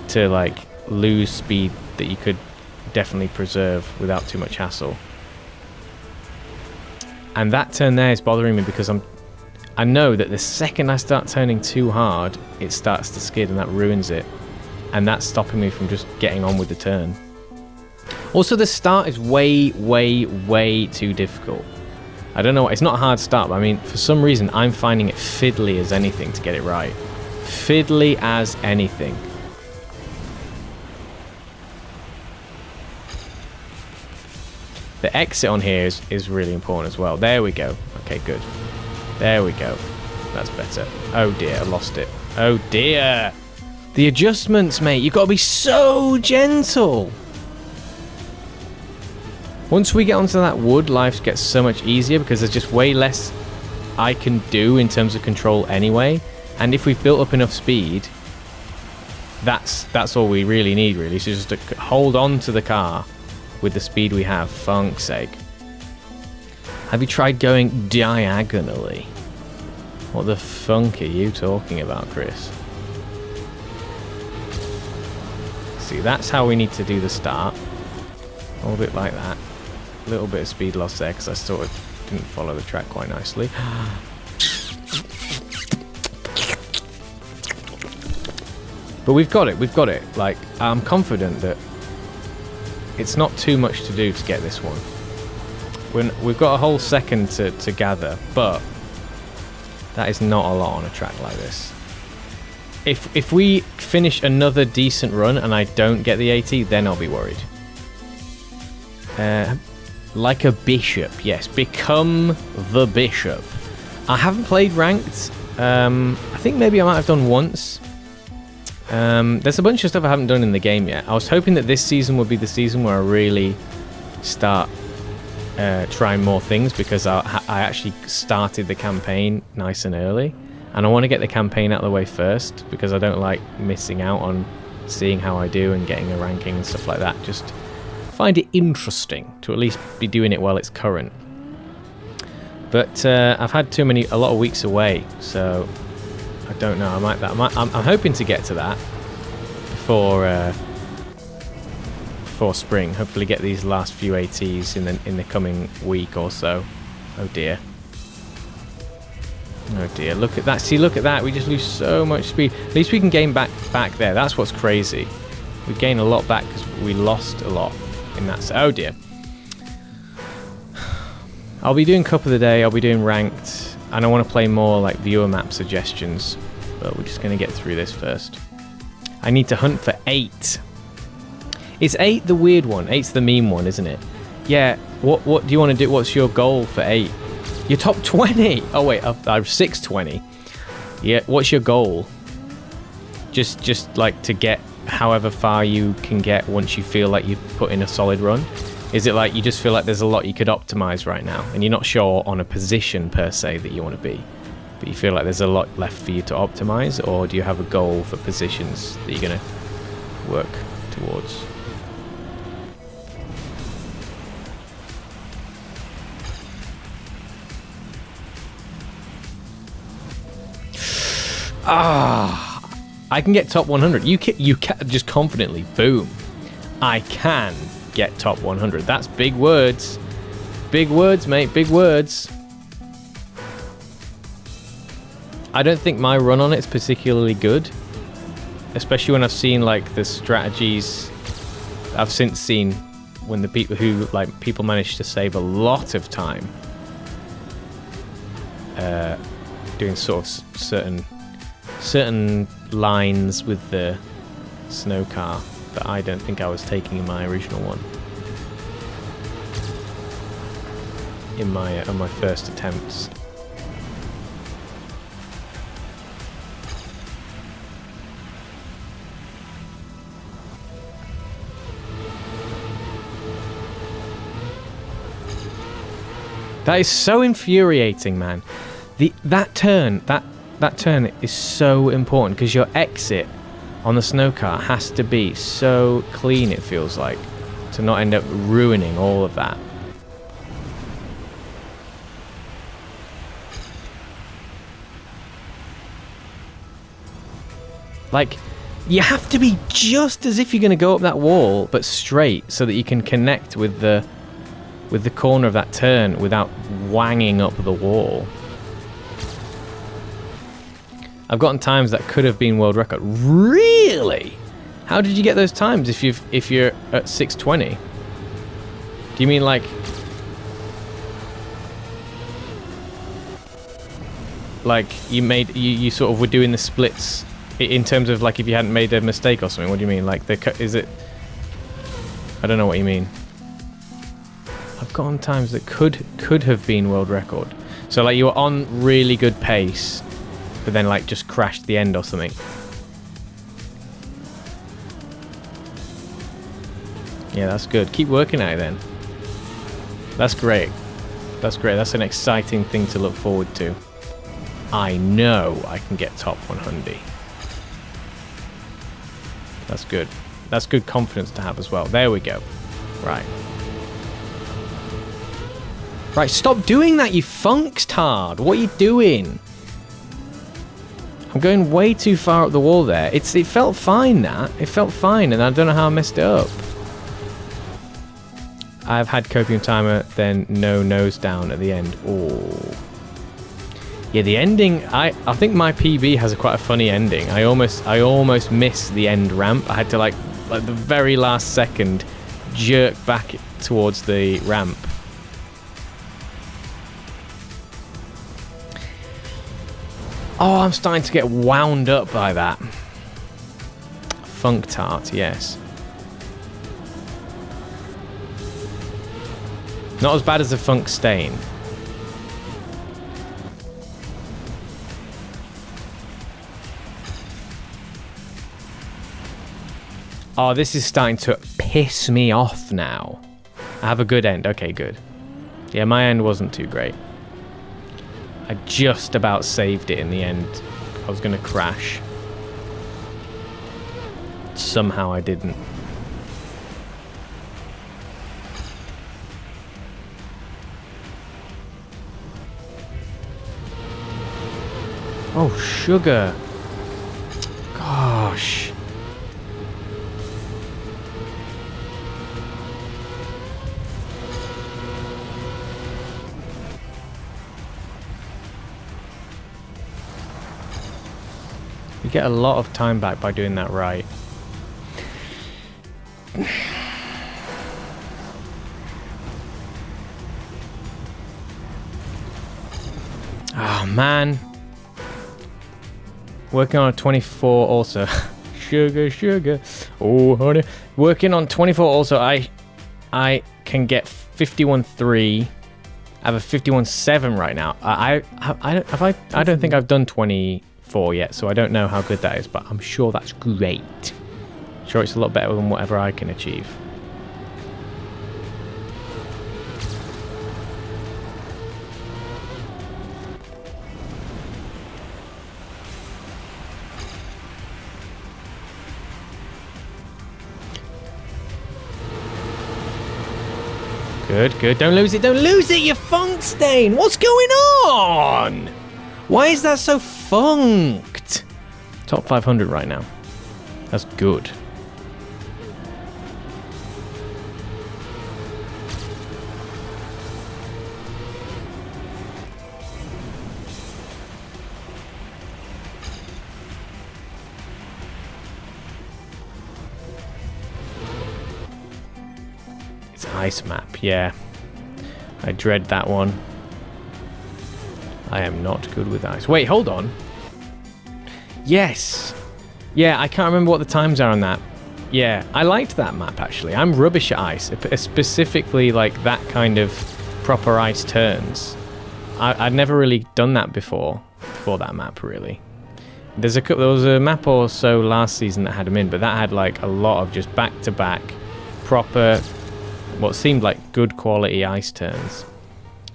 to like lose speed that you could definitely preserve without too much hassle. And that turn there is bothering me because I know that the second I start turning too hard, it starts to skid and that ruins it. And that's stopping me from just getting on with the turn. Also, the start is way too difficult. I don't know, it's not a hard start, but I mean, for some reason, I'm finding it fiddly as anything to get it right. Fiddly as anything. The exit on here is really important as well. There we go. Okay, good. There we go. That's better. Oh dear, I lost it. Oh dear. The adjustments, mate. You've got to be so gentle. Once we get onto that wood, life gets so much easier because there's just way less I can do in terms of control anyway. And if we've built up enough speed, that's all we really need, really. So just to hold on to the car with the speed we have, funk's sake. Have you tried going diagonally? What the funk are you talking about, Chris? See, that's how we need to do the start. Hold it like that. A little bit of speed loss there because I sort of didn't follow the track quite nicely. But we've got it. Like, I'm confident that it's not too much to do to get this one. We've got a whole second to gather, but that is not a lot on a track like this. If we finish another decent run and I don't get the 80, then I'll be worried. Like a bishop, yes. Become the bishop. I haven't played ranked. I think maybe I might have done once. There's a bunch of stuff I haven't done in the game yet. I was hoping that this season would be the season where I really start trying more things, because I actually started the campaign nice and early, and I want to get the campaign out of the way first because I don't like missing out on seeing how I do and getting a ranking and stuff like that. Just find it interesting to at least be doing it while it's current. But I've had a lot of weeks away, so I don't know. I'm hoping to get to that before spring. Hopefully, get these last few ATs in the coming week or so. Oh dear. Oh dear. Look at that. See, look at that. We just lose so much speed. At least we can gain back there. That's what's crazy. We gain a lot back because we lost a lot in that. Oh dear. I'll be doing Cup of the Day. I'll be doing ranked, and I want to play more like viewer map suggestions. But we're just going to get through this first. I need to hunt for 8. Is 8 the weird one? 8's the meme one, isn't it? Yeah. What do you want to do? What's your goal for 8? You're top 20. Oh wait, I've 620. Yeah. What's your goal? Just like to get however far you can get once you feel like you've put in a solid run. Is it like you just feel like there's a lot you could optimize right now, and you're not sure on a position per se that you want to be, but you feel like there's a lot left for you to optimize? Or do you have a goal for positions that you're going to work towards? I can get top 100. You can just confidently, boom. I can get top 100. That's big words. Big words, mate. Big words. I don't think my run on it is particularly good, especially when I've seen like the strategies I've since seen when the people manage to save a lot of time doing sort of certain lines with the snow car that I don't think I was taking in my original one. On my first attempts. That is so infuriating, man. That turn is so important, because your exit on the snow car has to be so clean, it feels like, to not end up ruining all of that. Like, you have to be just as if you're going to go up that wall, but straight, so that you can connect with the corner of that turn without wanging up the wall. I've gotten times that could have been world record. Really? How did you get those times if you're at 620? Do you mean like you sort of were doing the splits in terms of like if you hadn't made a mistake or something? What do you mean? Like is it? I don't know what you mean. I've gotten times that could have been world record. So like you were on really good pace, but then like just crashed the end or something. Yeah, that's good. Keep working at it then. That's great. That's great. That's an exciting thing to look forward to. I know I can get top 100. That's good. That's good confidence to have as well. There we go. Right. Right, stop doing that, you funkstard. What are you doing? I'm going way too far up the wall there. It felt fine, that. It felt fine, and I don't know how I messed it up. I've had copium timer, then no nose down at the end. Oh. Yeah, the ending, I think my PB has quite a funny ending. I almost missed the end ramp. I had to like the very last second jerk back towards the ramp. Oh, I'm starting to get wound up by that. Funk tart, yes. Not as bad as a funk stain. Oh, this is starting to piss me off now. I have a good end. Okay, good. Yeah, my end wasn't too great. I just about saved it in the end. I was going to crash. Somehow I didn't. Oh, sugar. Gosh. You get a lot of time back by doing that right. Oh, man. Working on a 24 also. Sugar. Oh, honey. Working on 24 also. I can get 51.3. I have a 51.7 right now. I don't think I've done 24 yet, so I don't know how good that is, but I'm sure that's great. Sure, it's a lot better than whatever I can achieve. Good. Don't lose it, you funk stain! What's going on? Why is that so funked? Top 500 right now. That's good. Ice map, yeah. I dread that one. I am not good with ice. Wait, hold on. Yes. Yeah, I can't remember what the times are on that. Yeah, I liked that map actually. I'm rubbish at ice, specifically like that kind of proper ice turns. I'd never really done that before that map really. There was a map or so last season that had them in, but that had like a lot of just back-to-back proper, what seemed like good quality ice turns,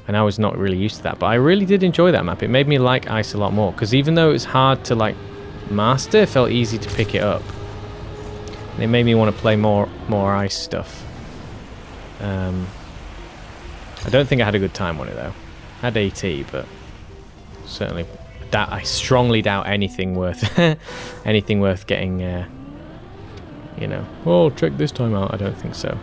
and I was not really used to that, but I really did enjoy that map. It made me like ice a lot more, because even though it was hard to like master, it felt easy to pick it up, and it made me want to play more ice stuff. I don't think I had a good time on it though. I had AT, but certainly I strongly doubt anything worth getting you know, oh, check this time out. I don't think so.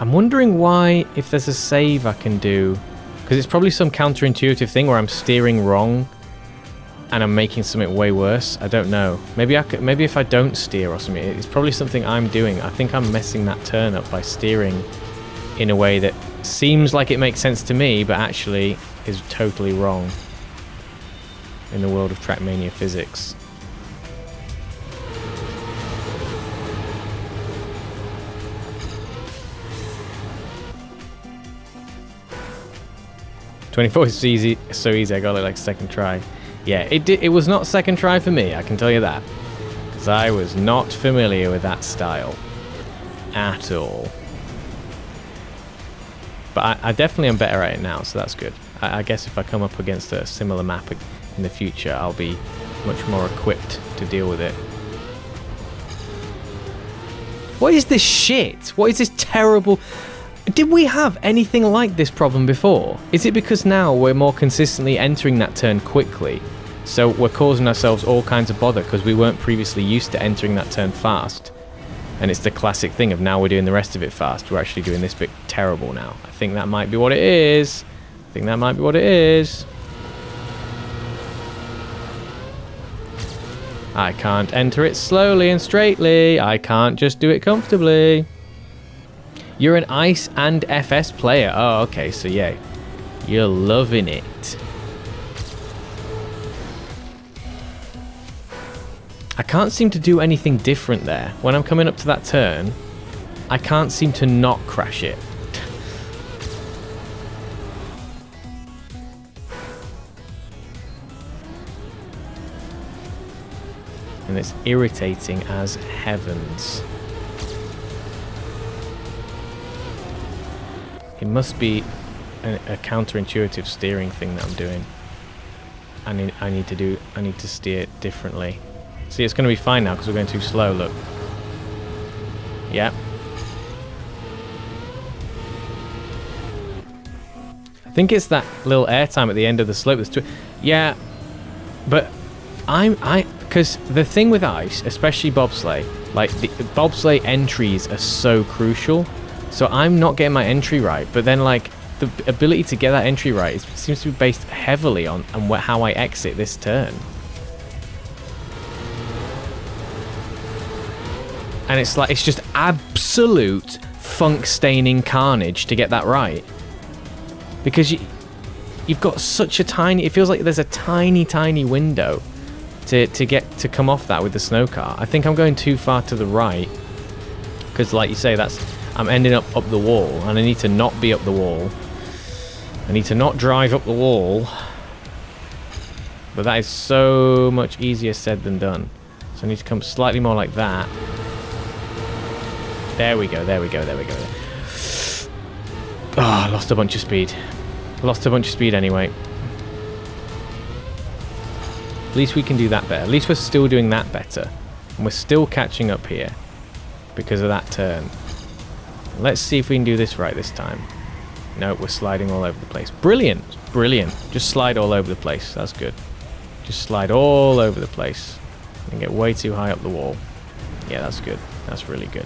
I'm wondering why, if there's a save I can do, because it's probably some counterintuitive thing where I'm steering wrong and I'm making something way worse. I don't know. Maybe if I don't steer or something, it's probably something I'm doing. I think I'm messing that turn up by steering in a way that seems like it makes sense to me, but actually is totally wrong in the world of Trackmania physics. '24 is easy, so easy. I got it like second try. Yeah, it was not second try for me. I can tell you that, because I was not familiar with that style at all. But I definitely am better at it now, so that's good. I guess if I come up against a similar map in the future, I'll be much more equipped to deal with it. What is this shit? What is this terrible... Did we have anything like this problem before? Is it because now we're more consistently entering that turn quickly, so we're causing ourselves all kinds of bother because we weren't previously used to entering that turn fast? And it's the classic thing of now we're doing the rest of it fast. We're actually doing this bit terrible now. I think that might be what it is. I think that might be what it is. I can't enter it slowly and straightly. I can't just do it comfortably. You're an Ice and FS player. Oh, okay, so yeah. You're loving it. I can't seem to do anything different there. When I'm coming up to that turn, I can't seem to not crash it. And it's irritating as heavens. It must be a counterintuitive steering thing that I'm doing. I need to steer it differently. See, it's going to be fine now because we're going too slow, look. Yep. I think it's that little airtime at the end of the slope that's yeah, but because the thing with ice, especially bobsleigh, like the bobsleigh entries are so crucial. So I'm not getting my entry right, but then like the ability to get that entry right seems to be based heavily on how I exit this turn. And it's like, it's just absolute funk-staining carnage to get that right. Because you've got such a tiny, it feels like there's a tiny, tiny window to come off that with the snow car. I think I'm going too far to the right. Because like you say, I'm ending up the wall, and I need to not be up the wall. I need to not drive up the wall. But that is so much easier said than done. So I need to come slightly more like that. There we go, there we go, there we go. Oh, I lost a bunch of speed. Lost a bunch of speed anyway. At least we can do that better. At least we're still doing that better. And we're still catching up here because of that turn. Let's see if we can do this right this time. No, we're sliding all over the place. Brilliant, brilliant. Just slide all over the place. That's good. Just slide all over the place. And get way too high up the wall. Yeah, that's good. That's really good.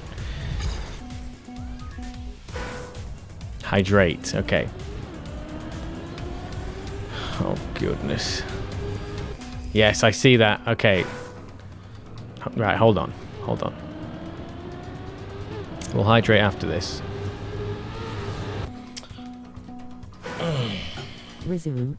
Hydrate. Okay. Oh, goodness. Yes, I see that. Okay. Right, hold on. Hold on. We'll hydrate after this.
Resume.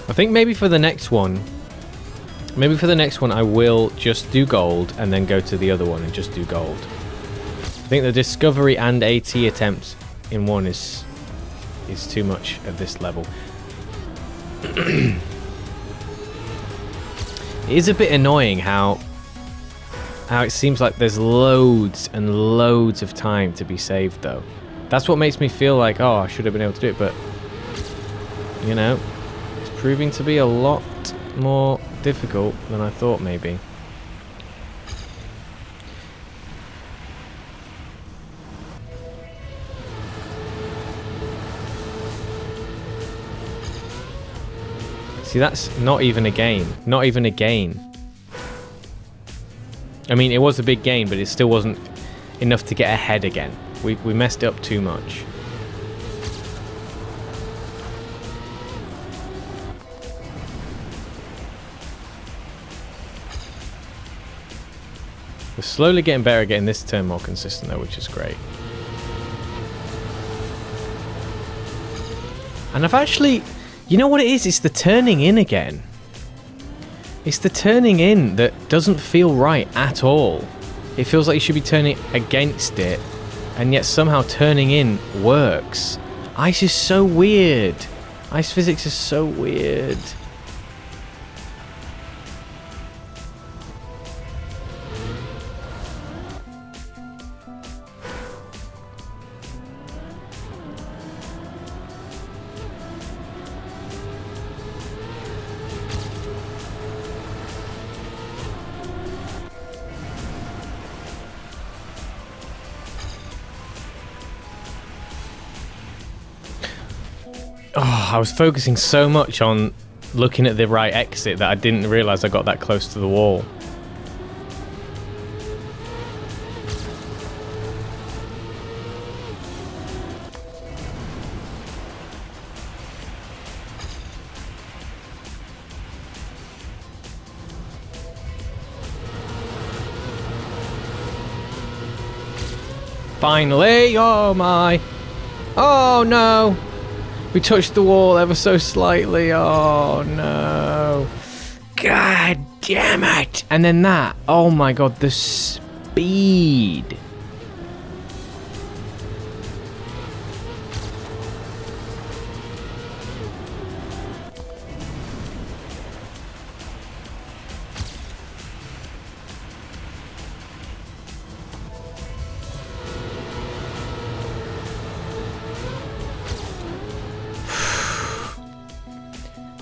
I think maybe for the next one, I will just do gold and then go to the other one and just do gold. I think the discovery and AT attempts in one is too much at this level. It is a bit annoying how it seems like there's loads and loads of time to be saved though. That's what makes me feel like, oh, I should have been able to do it, but you know, it's proving to be a lot more difficult than I thought maybe. See, that's not even a gain. Not even a gain. I mean, it was a big gain, but it still wasn't enough to get ahead again. We messed it up too much. We're slowly getting better at getting this turn more consistent though, which is great. And I've actually... You know what it is? It's the turning in again. It's the turning in that doesn't feel right at all. It feels like you should be turning against it, and yet somehow turning in works. Ice is so weird. Ice physics is so weird. Oh, I was focusing so much on looking at the right exit that I didn't realise I got that close to the wall. Finally! Oh my! Oh no! We touched the wall ever so slightly. Oh no. God damn it. And then that. Oh my god, the speed.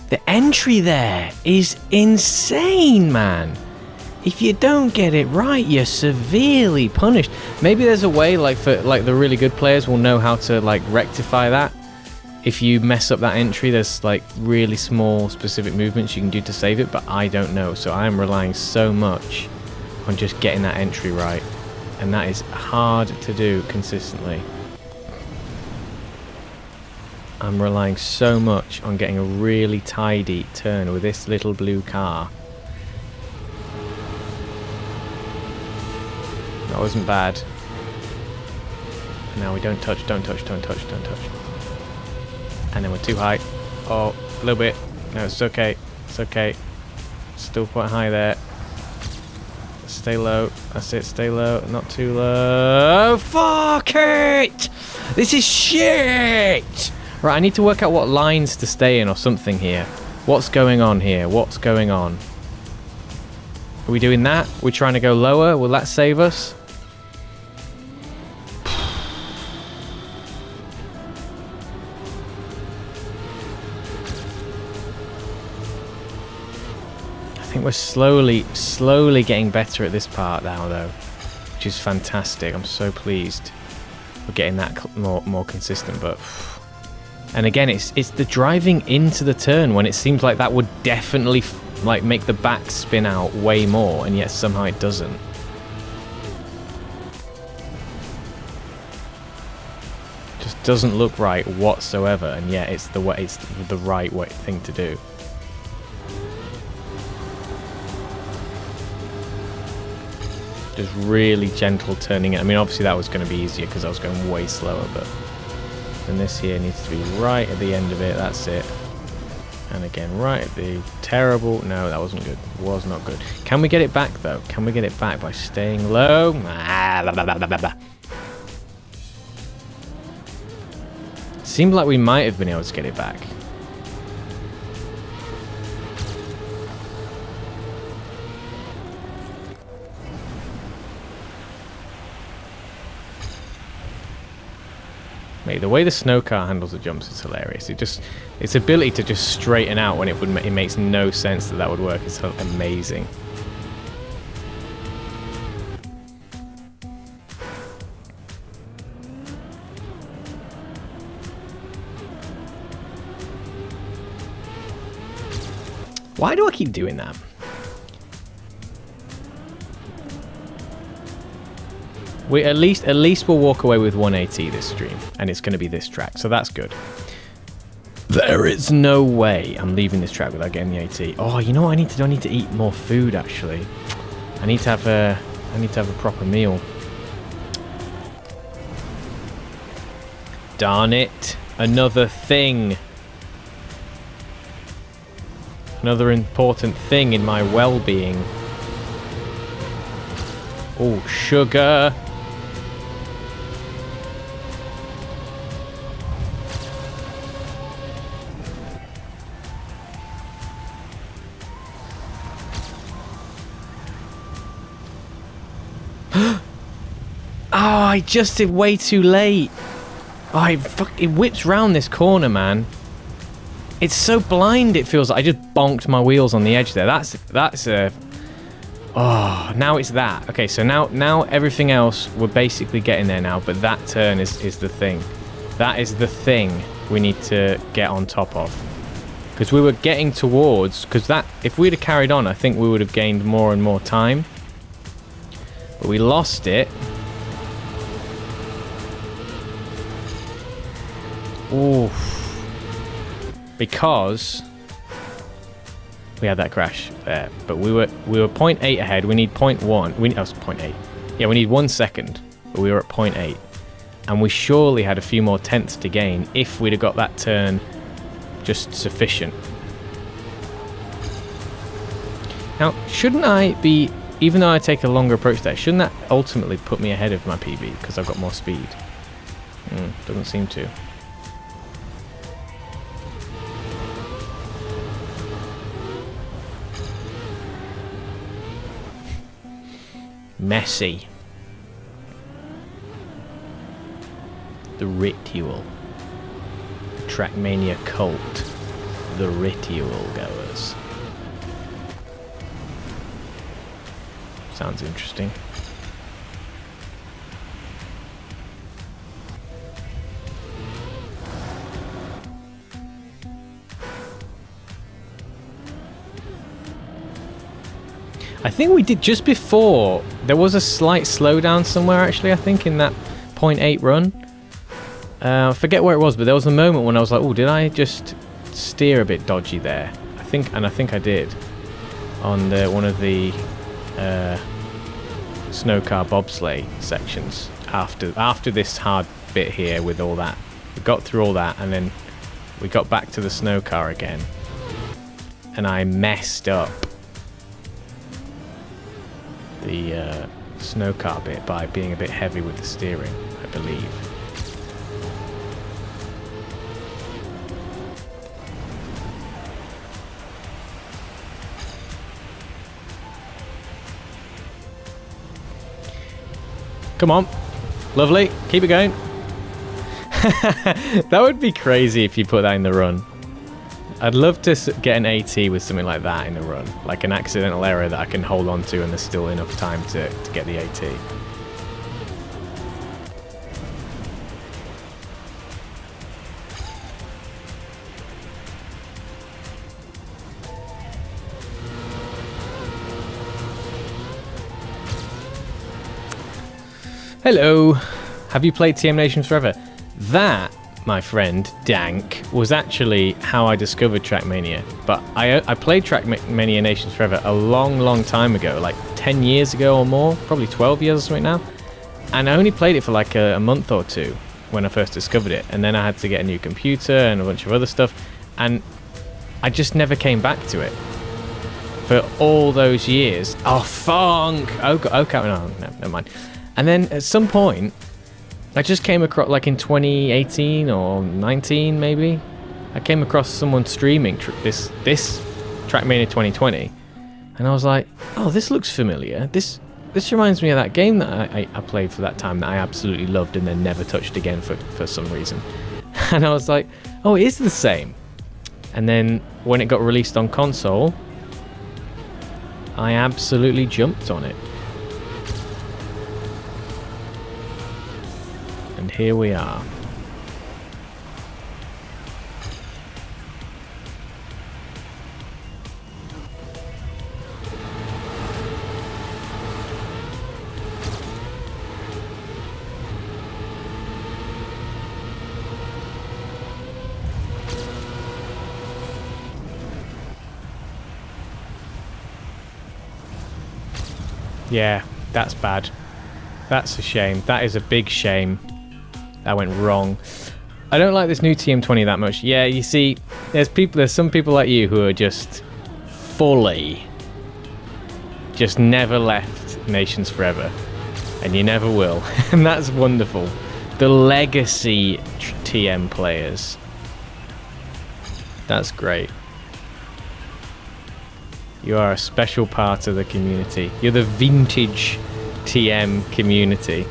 The entry there is insane, man. If you don't get it right, you're severely punished. Maybe there's a way, like for like the really good players will know how to like rectify that. If you mess up that entry, there's like really small specific movements you can do to save it, but I don't know. So I'm relying so much on just getting that entry right, and that is hard to do consistently. I'm relying so much on getting a really tidy turn with this little blue car. That wasn't bad. Now we don't touch, don't touch, don't touch, don't touch. And then we're too high. Oh, a little bit. No, it's okay. It's okay. Still quite high there. Stay low. That's it, stay low. Not too low. Fuck it! This is shit! Right, I need to work out what lines to stay in or something here. What's going on here? What's going on? Are we doing that? We're trying to go lower? Will that save us? I think we're slowly getting better at this part now, though, which is fantastic. I'm so pleased we're getting that more consistent, but... And again, it's the driving into the turn when it seems like that would definitely like make the back spin out way more, and yet somehow it doesn't. Just doesn't look right whatsoever, and yet it's the right thing to do. Just really gentle turning it. I mean, obviously that was going to be easier because I was going way slower, but. And this here needs to be right at the end of it. That's it. And again, right at the terrible... No, that wasn't good. Was not good. Can we get it back, though? Can we get it back by staying low? Seemed like we might have been able to get it back. Mate, the way the snow car handles the jumps is hilarious. Its ability to just straighten out when it makes no sense that would work is amazing. Why do I keep doing that? At least we'll walk away with 180 this stream, and it's going to be this track, so that's good. There is no way I'm leaving this track without getting the 80. Oh, you know what I need to do? I need to eat more food, actually. I need to have a proper meal. Darn it! Another thing. Another important thing in my well-being. Oh, sugar. I just did way too late. Oh, it whips round this corner, man. It's so blind, it feels like. I just bonked my wheels on the edge there. That's a... Oh, now it's that. Okay, so now everything else, we're basically getting there now, but that turn is the thing. That is the thing we need to get on top of. Because we were getting towards... Because that, if we'd have carried on, I think we would have gained more and more time. But we lost it. Oof. Because we had that crash there, but we were 0.8 ahead. We need 0.1. We was 0.8. Yeah, we need 1 second, but we were at 0.8, and we surely had a few more tenths to gain if we'd have got that turn just sufficient. Now, shouldn't I be, even though I take a longer approach there, shouldn't that ultimately put me ahead of my PB because I've got more speed? Doesn't seem to. Messy. The ritual. Trackmania cult. The ritual goers. Sounds interesting. I think we did just before. There was a slight slowdown somewhere, actually, I think, in that 0.8 run. I forget where it was, but there was a moment when I was like, oh, did I just steer a bit dodgy there? I think I did. On one of the snow car bobsleigh sections. After this hard bit here with all that. We got through all that, and then we got back to the snow car again. And I messed up the snow car bit by being a bit heavy with the steering, I believe. Come on. Lovely. Keep it going. That would be crazy if you put that in the run. I'd love to get an AT with something like that in the run. Like an accidental error that I can hold on to and there's still enough time to get the AT. Hello. Have you played TM Nations Forever? That, my friend, Dank, was actually how I discovered Trackmania. But I played Trackmania Nations Forever a long time ago, like 10 years ago or more, probably 12 years or something now. And I only played it for like a month or two when I first discovered it. And then I had to get a new computer and a bunch of other stuff. And I just never came back to it for all those years. Oh, funk! Okay, no, never mind. And then at some point, I just came across, like in 2018 or 19 maybe, I came across someone streaming this Trackmania 2020, and I was like, oh, this looks familiar. This reminds me of that game that I played for that time that I absolutely loved and then never touched again for some reason. And I was like, oh, it is the same. And then when it got released on console, I absolutely jumped on it. And here we are. Yeah, that's bad. That's a shame. That is a big shame. That went wrong. I don't like this new TM20 that much. Yeah, you see, there's some people like you who are just fully just never left Nations Forever, and you never will. And that's wonderful. The legacy TM players. That's great. You are a special part of the community. You're the vintage TM community.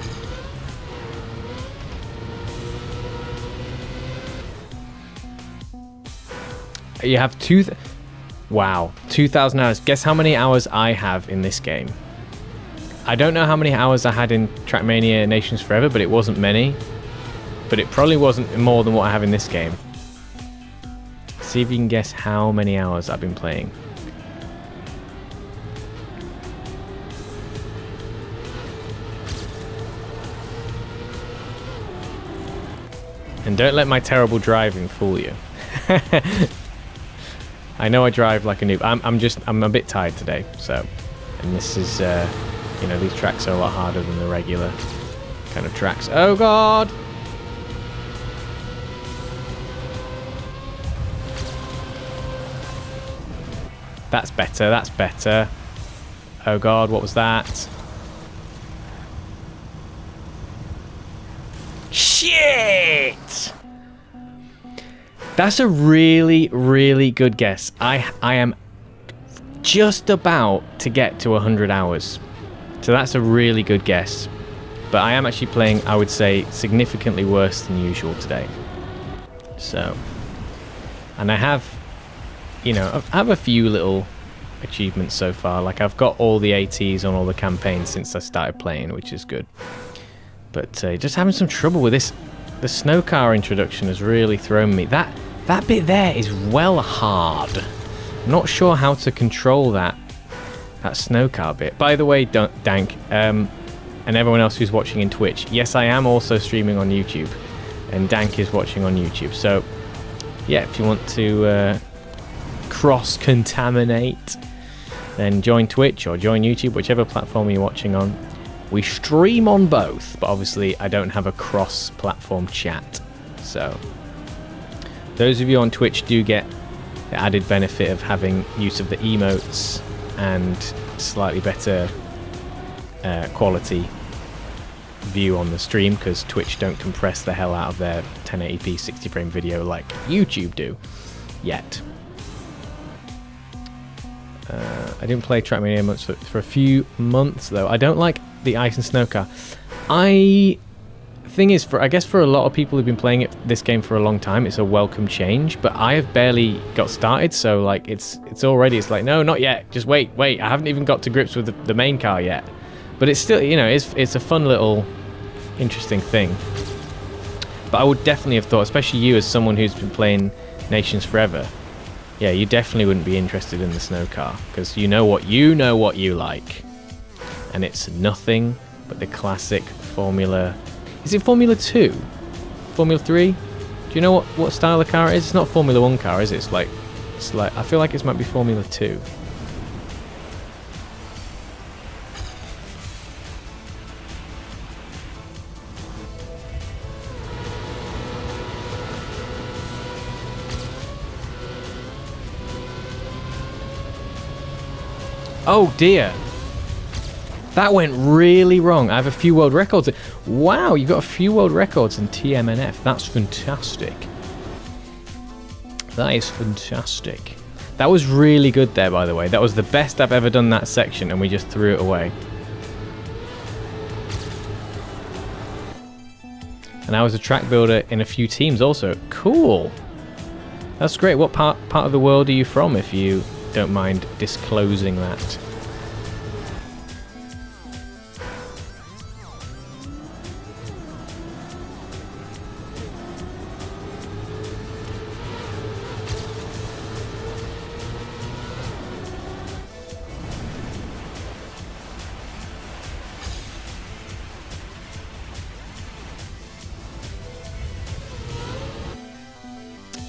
You have wow, 2,000 hours. Guess how many hours I have in this game? I don't know how many hours I had in Trackmania Nations Forever, but it wasn't many. But it probably wasn't more than what I have in this game. See if you can guess how many hours I've been playing. And don't let my terrible driving fool you. I know I drive like a noob. I'm a bit tired today, so, and this is, you know, these tracks are a lot harder than the regular kind of tracks. Oh God! That's better, that's better. Oh God, what was that? Shit! That's a really, really good guess. I am just about to get to 100 hours. So that's a really good guess. But I am actually playing, I would say, significantly worse than usual today. So, and I have, you know, I have a few little achievements so far. Like I've got all the ATs on all the campaigns since I started playing, which is good. But just having some trouble with this. The snow car introduction has really thrown me. That bit there is well hard. I'm not sure how to control that snow car bit. By the way, Dank, and everyone else who's watching in Twitch, yes, I am also streaming on YouTube, and Dank is watching on YouTube. So, yeah, if you want to cross-contaminate, then join Twitch or join YouTube, whichever platform you're watching on. We stream on both, but obviously I don't have a cross-platform chat. So, those of you on Twitch do get the added benefit of having use of the emotes and slightly better quality view on the stream, because Twitch don't compress the hell out of their 1080p 60 frame video like YouTube do yet. I didn't play Trackmania much for a few months though. I don't like the ice and snow car. Thing is, I guess for a lot of people who've been playing this game for a long time, it's a welcome change. But I have barely got started, so like it's like, no, not yet. Just wait. I haven't even got to grips with the main car yet. But it's still, you know, it's a fun little, interesting thing. But I would definitely have thought, especially you as someone who's been playing Nations Forever, yeah, you definitely wouldn't be interested in the snow car, because you know what you like, and it's nothing but the classic Formula. Is it Formula 2? Formula 3? Do you know what style of car it is? It's not Formula 1 car, is it? It's like I feel like it might be Formula 2. Oh dear. That went really wrong. I have a few world records. Wow, you've got a few world records in TMNF. That's fantastic. That is fantastic. That was really good there, by the way. That was the best I've ever done that section, and we just threw it away. And I was a track builder in a few teams also. Cool. That's great. What part of the world are you from, if you don't mind disclosing that?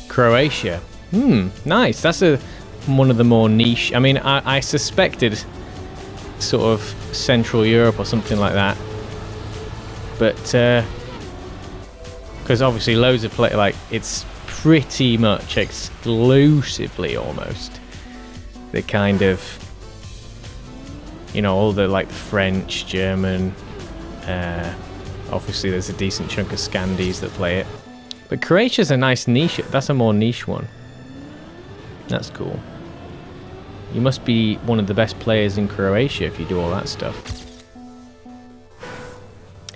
Croatia. Nice. That's one of the more niche. I mean, I suspected sort of Central Europe or something like that, but because obviously loads of it's pretty much exclusively almost the kind of, you know, all the like French, German. Obviously, there's a decent chunk of Scandies that play it. But Croatia's a nice niche. That's a more niche one. That's cool. You must be one of the best players in Croatia if you do all that stuff.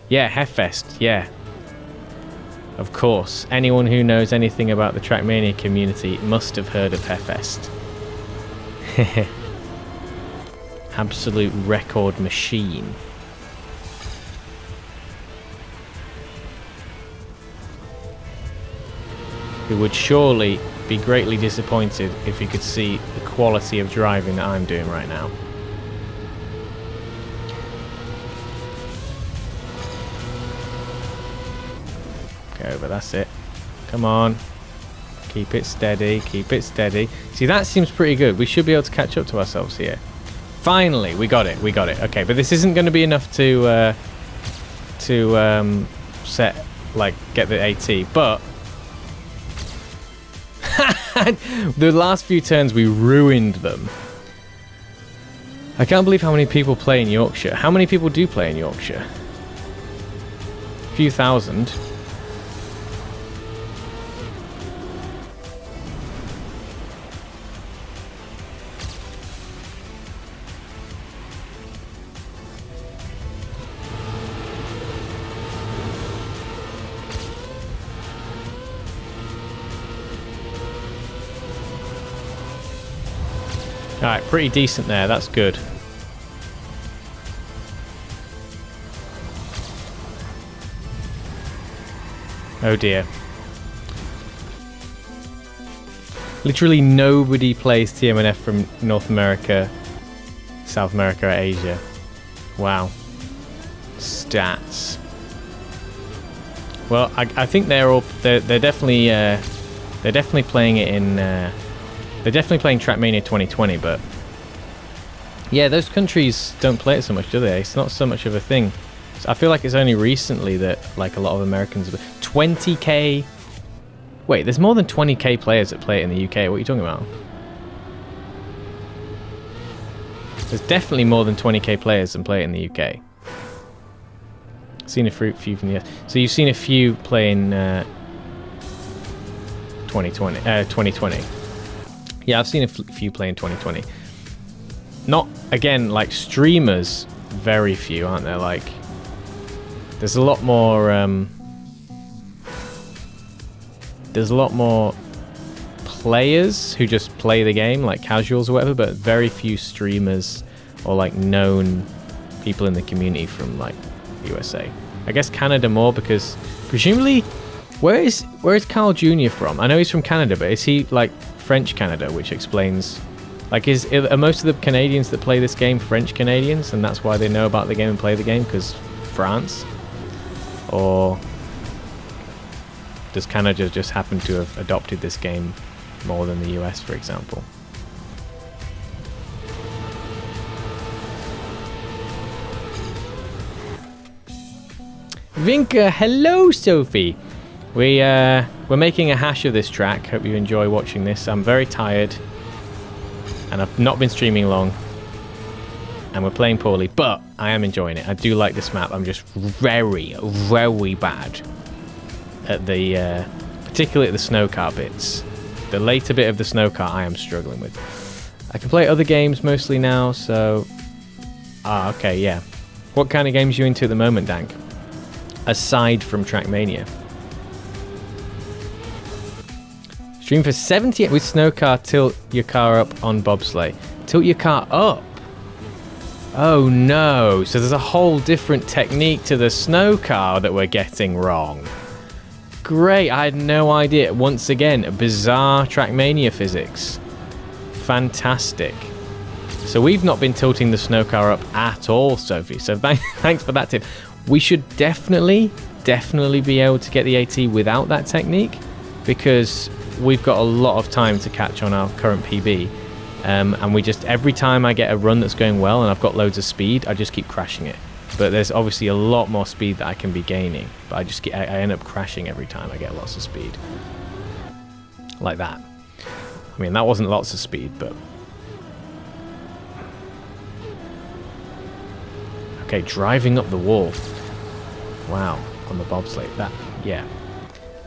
Yeah, Heffest. Yeah. Of course, anyone who knows anything about the Trackmania community must have heard of Heffest. Absolute record machine. Who would surely be greatly disappointed if he could see the quality of driving that I'm doing right now. Go over, that's it. Come on. Keep it steady, keep it steady. See, that seems pretty good. We should be able to catch up to ourselves here. Finally, we got it, we got it. Okay, but this isn't going to be enough to set, like, get the AT, but the last few turns we ruined them. I can't believe how many people play in Yorkshire. How many people do play in Yorkshire? A few thousand. Alright, pretty decent there, that's good. Oh dear. Literally nobody plays TMNF from North America, South America, or Asia. Wow. Stats. Well, I think they're definitely playing it in they're definitely playing Trackmania 2020, but yeah, those countries don't play it so much, do they? It's not so much of a thing. So I feel like it's only recently that like a lot of Americans 20k. Wait, there's more than 20k players that play it in the UK. What are you talking about? There's definitely more than 20k players that play it in the UK. Seen a few from the US. So you've seen a few playing 2020. Yeah, I've seen a few play in 2020. Not, again, like streamers, very few, aren't there? Like, there's a lot more, players who just play the game, like casuals or whatever, but very few streamers or like known people in the community from like USA. I guess Canada more because presumably, where is Carl Jr. from? I know he's from Canada, but is he like French Canada, which explains, like, are most of the Canadians that play this game French Canadians, and that's why they know about the game and play the game because France? Or does Canada just happen to have adopted this game more than the US, for example? Vinka, hello Sophie. We're making a hash of this track. Hope you enjoy watching this. I'm very tired and I've not been streaming long and we're playing poorly, but I am enjoying it. I do like this map. I'm just very, very bad at the particularly at the snow car bits. The later bit of the snow car I am struggling with. I can play other games mostly now, so okay, yeah. What kind of games are you into at the moment, Dank? Aside from Trackmania. Stream for 70 with snow car, tilt your car up on bobsleigh. Tilt your car up? Oh no, so there's a whole different technique to the snow car that we're getting wrong. Great, I had no idea. Once again, bizarre Trackmania physics. Fantastic. So we've not been tilting the snow car up at all, Sophie, so thanks for that tip. We should definitely be able to get the AT without that technique because we've got a lot of time to catch on our current PB. And we just, every time I get a run that's going well and I've got loads of speed, I just keep crashing it. But there's obviously a lot more speed that I can be gaining, but I end up crashing every time I get lots of speed. Like that. I mean, that wasn't lots of speed, but... Okay, driving up the wall. Wow, on the bobsleigh. That, yeah.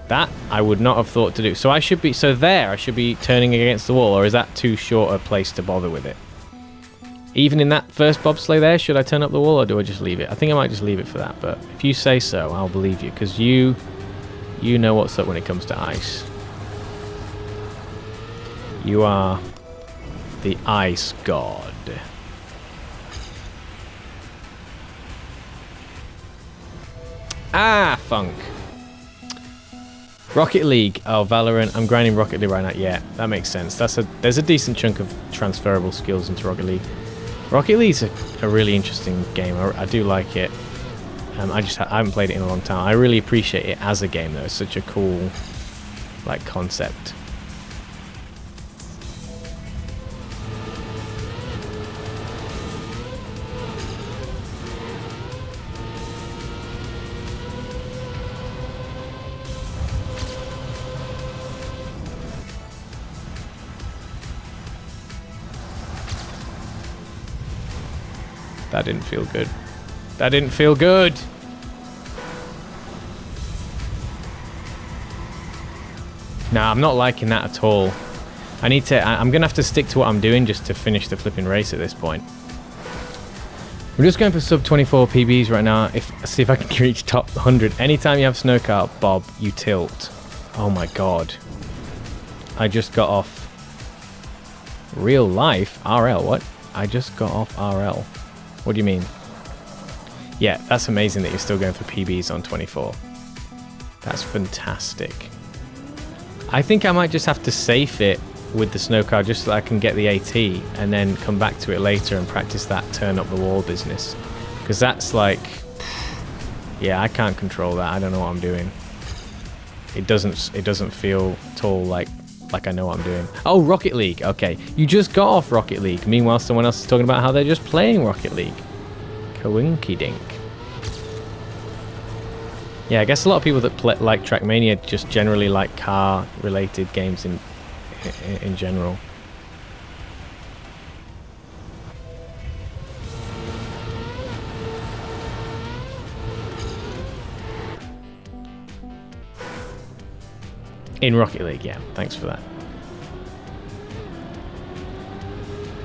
That I would not have thought to do. So I should be, I should be turning against the wall, or is that too short a place to bother with it? Even in that first bobsleigh there, should I turn up the wall or do I just leave it? I think I might just leave it for that, but if you say so, I'll believe you, because you You know what's up when it comes to ice. You are the ice god. Ah, funk. Rocket League. Oh, Valorant. I'm grinding Rocket League right now. Yeah, that makes sense. There's a decent chunk of transferable skills into Rocket League. Rocket League's a really interesting game. I do like it. I haven't played it in a long time. I really appreciate it as a game though. It's such a cool like concept. That didn't feel good. That didn't feel good. Nah, I'm not liking that at all. I'm gonna have to stick to what I'm doing just to finish the flipping race at this point. We're just going for sub 24 PBs right now. See if I can reach top 100. Anytime you have snow car, Bob, you tilt. Oh my god. I just got off real life RL. What? I just got off RL. What do you mean? Yeah, that's amazing that you're still going for PBs on 24. That's fantastic. I think I might just have to safe it with the snow car just so that I can get the AT and then come back to it later and practice that turn up the wall business. Because that's like... Yeah, I can't control that. I don't know what I'm doing. It doesn't feel at all like I know what I'm doing. Oh, Rocket League. Okay, you just got off Rocket League. Meanwhile, someone else is talking about how they're just playing Rocket League. Coinky-dink. Yeah, I guess a lot of people that like Trackmania just generally like car-related games in general. In Rocket League, yeah. Thanks for that.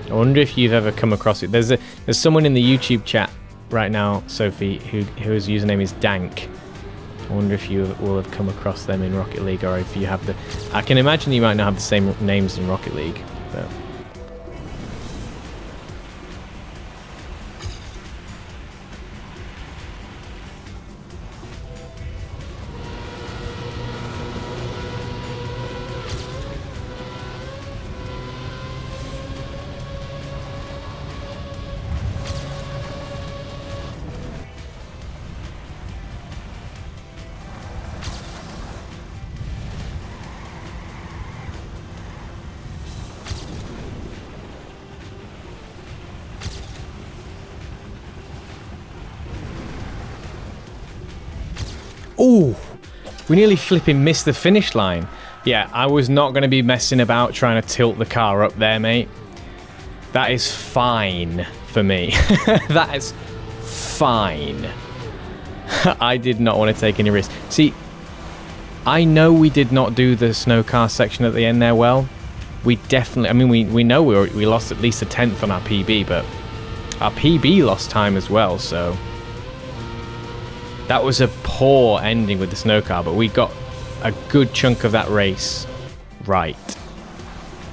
I wonder if you've ever come across it. There's someone in the YouTube chat right now, Sophie, whose username is Dank. I wonder if you will have come across them in Rocket League, or if you have the... I can imagine you might not have the same names in Rocket League, but... Ooh, we nearly flipping missed the finish line. Yeah, I was not going to be messing about trying to tilt the car up there, mate. That is fine for me. That is fine. I did not want to take any risks. See, I know we did not do the snow car section at the end there well. We definitely, I mean, we know we lost at least a 10th on our PB, but our PB lost time as well, so... That was a poor ending with the snow car, but we got a good chunk of that race right.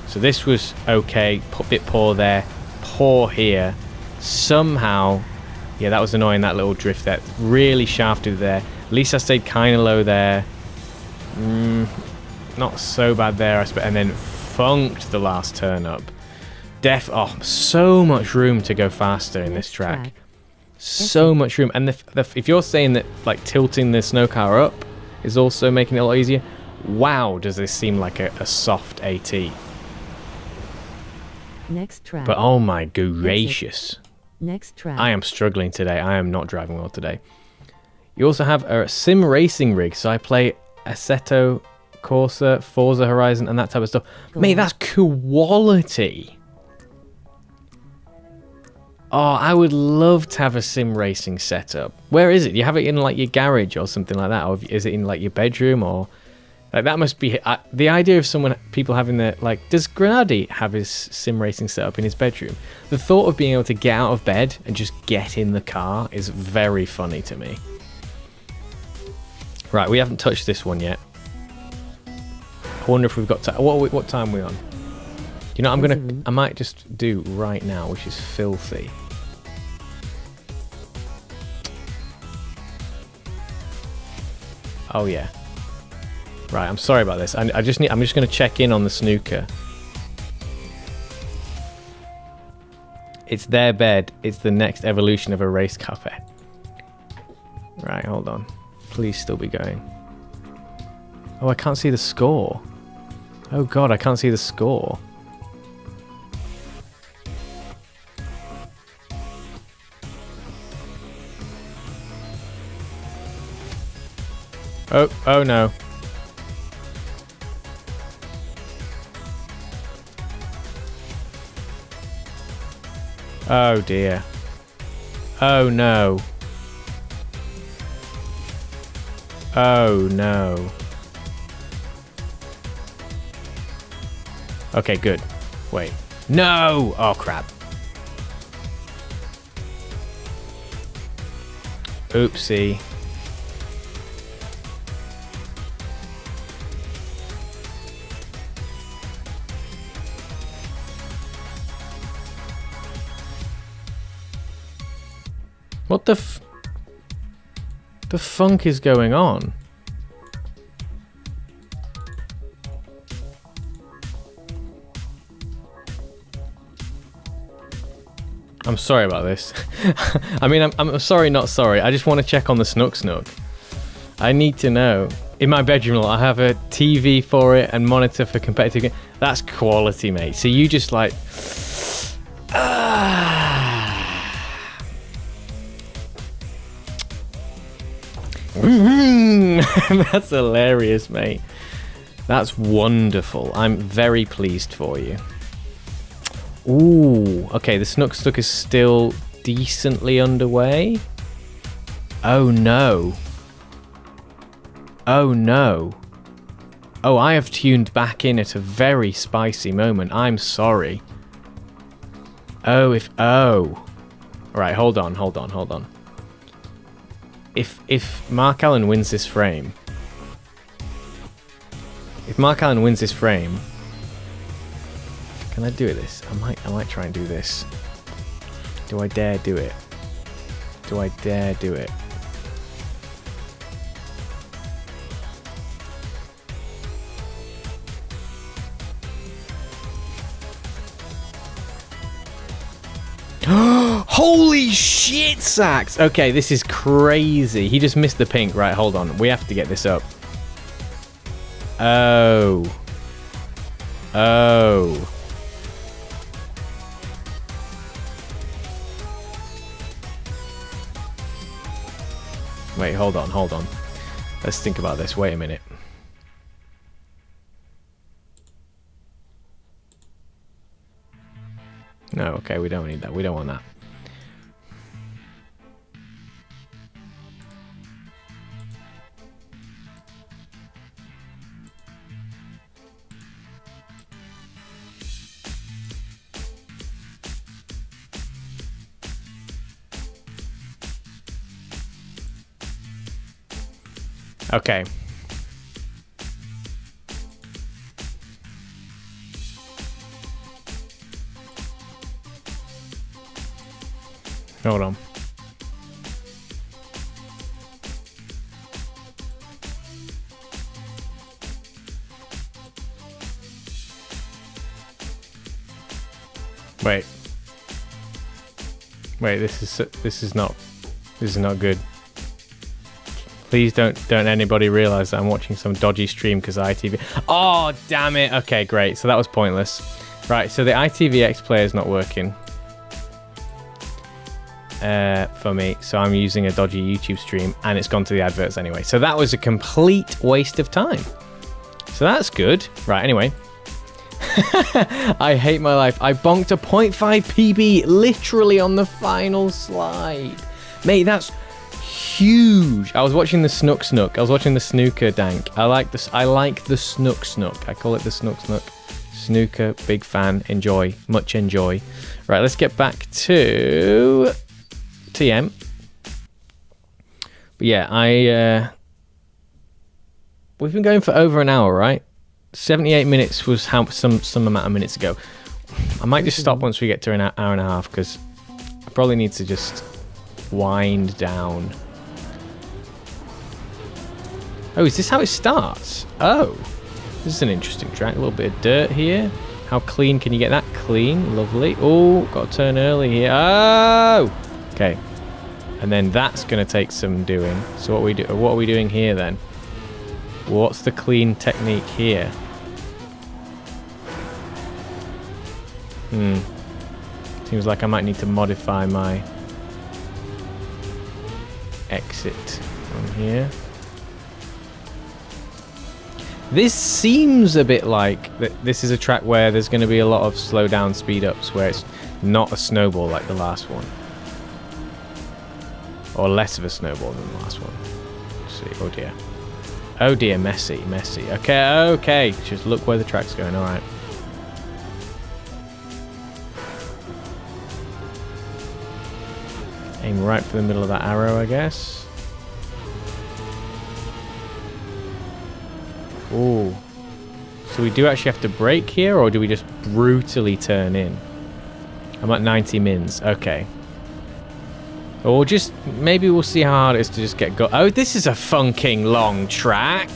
So this was okay, a bit poor there, poor here. Somehow, yeah, that was annoying, that little drift there. Really shafted there. At least I stayed kind of low there. Not so bad there, and then funked the last turn up. So much room to go faster in this track. So much room, and if you're saying that like tilting the snow car up is also making it a lot easier, wow, does this seem like a soft AT.
Next track.
But oh my gracious.
Next track.
I am struggling today. I am not driving well today. You also have a sim racing rig, so I play Assetto Corsa, Forza Horizon, and that type of stuff. Mate, that's quality. Oh, I would love to have a sim racing setup. Where is it? You have it in like your garage or something like that, or is it in like your bedroom, or like that must be the idea of people having their like. Does Grenadi have his sim racing setup in his bedroom? The thought of being able to get out of bed and just get in the car is very funny to me. Right, we haven't touched this one yet. I wonder if we've got time. What time are we on? You know, I might just do right now, which is filthy. Oh yeah. Right, I'm sorry about this. I'm just going to check in on the snooker. It's their bed. It's the next evolution of a race car bed. Right, hold on. Please still be going. Oh, I can't see the score. Oh god, I can't see the score. Oh no. Oh dear. Oh no. Oh no. Okay, good. Wait. No! Oh crap. Oopsie. What the funk is going on? I'm sorry about this. I mean, I'm sorry, not sorry. I just want to check on the Snook. I need to know. In my bedroom, I have a TV for it and monitor for competitive games. That's quality, mate. So you just like... That's hilarious, mate. That's wonderful. I'm very pleased for you. Ooh, okay, the Snook is still decently underway. Oh no. Oh no. Oh, I have tuned back in at a very spicy moment. I'm sorry. Oh. Alright, hold on. If Mark Allen wins this frame... Can I do this? I might try and do this. Do I dare do it? Holy shit, Sax! Okay, this is crazy. He just missed the pink. Right, hold on. We have to get this up. Oh. Wait, hold on. Let's think about this. Wait a minute. No, okay, we don't need that. We don't want that. Okay. Hold on. Wait, this is not good. Please don't anybody realize that I'm watching some dodgy stream because ITV. Oh, damn it. Okay, great. So that was pointless. Right, so the ITVX player is not working for me. So I'm using a dodgy YouTube stream and it's gone to the adverts anyway. So that was a complete waste of time. So that's good. Right, anyway. I hate my life. I bonked a 0.5 PB literally on the final slide. Mate, that's huge. I was watching the Snook. I was watching the snooker dank. I like the Snook. I call it the Snook. Snooker, big fan. Enjoy. Much enjoy. Right, let's get back to TM. But yeah, We've been going for over an hour, right? 78 minutes was how some amount of minutes ago. I might just stop once we get to an hour and a half, because I probably need to just wind down. Oh, is this how it starts? Oh, this is an interesting track. A little bit of dirt here. How clean can you get that? Clean, lovely. Oh, got to turn early here. Oh, okay. And then that's going to take some doing. So what are we doing here then? What's the clean technique here? Seems like I might need to modify my exit from here. This seems a bit like this is a track where there's going to be a lot of slow down speed ups, where it's not a snowball like the last one. Or less of a snowball than the last one. Let's see. Oh dear. Oh dear, messy. Okay. Just look where the track's going. Alright. Aim right for the middle of that arrow, I guess. Ooh. So we do actually have to brake here, or do we just brutally turn in? I'm at 90 mins. Okay. Or just, maybe we'll see how hard it is to just get Oh, this is a funking long track.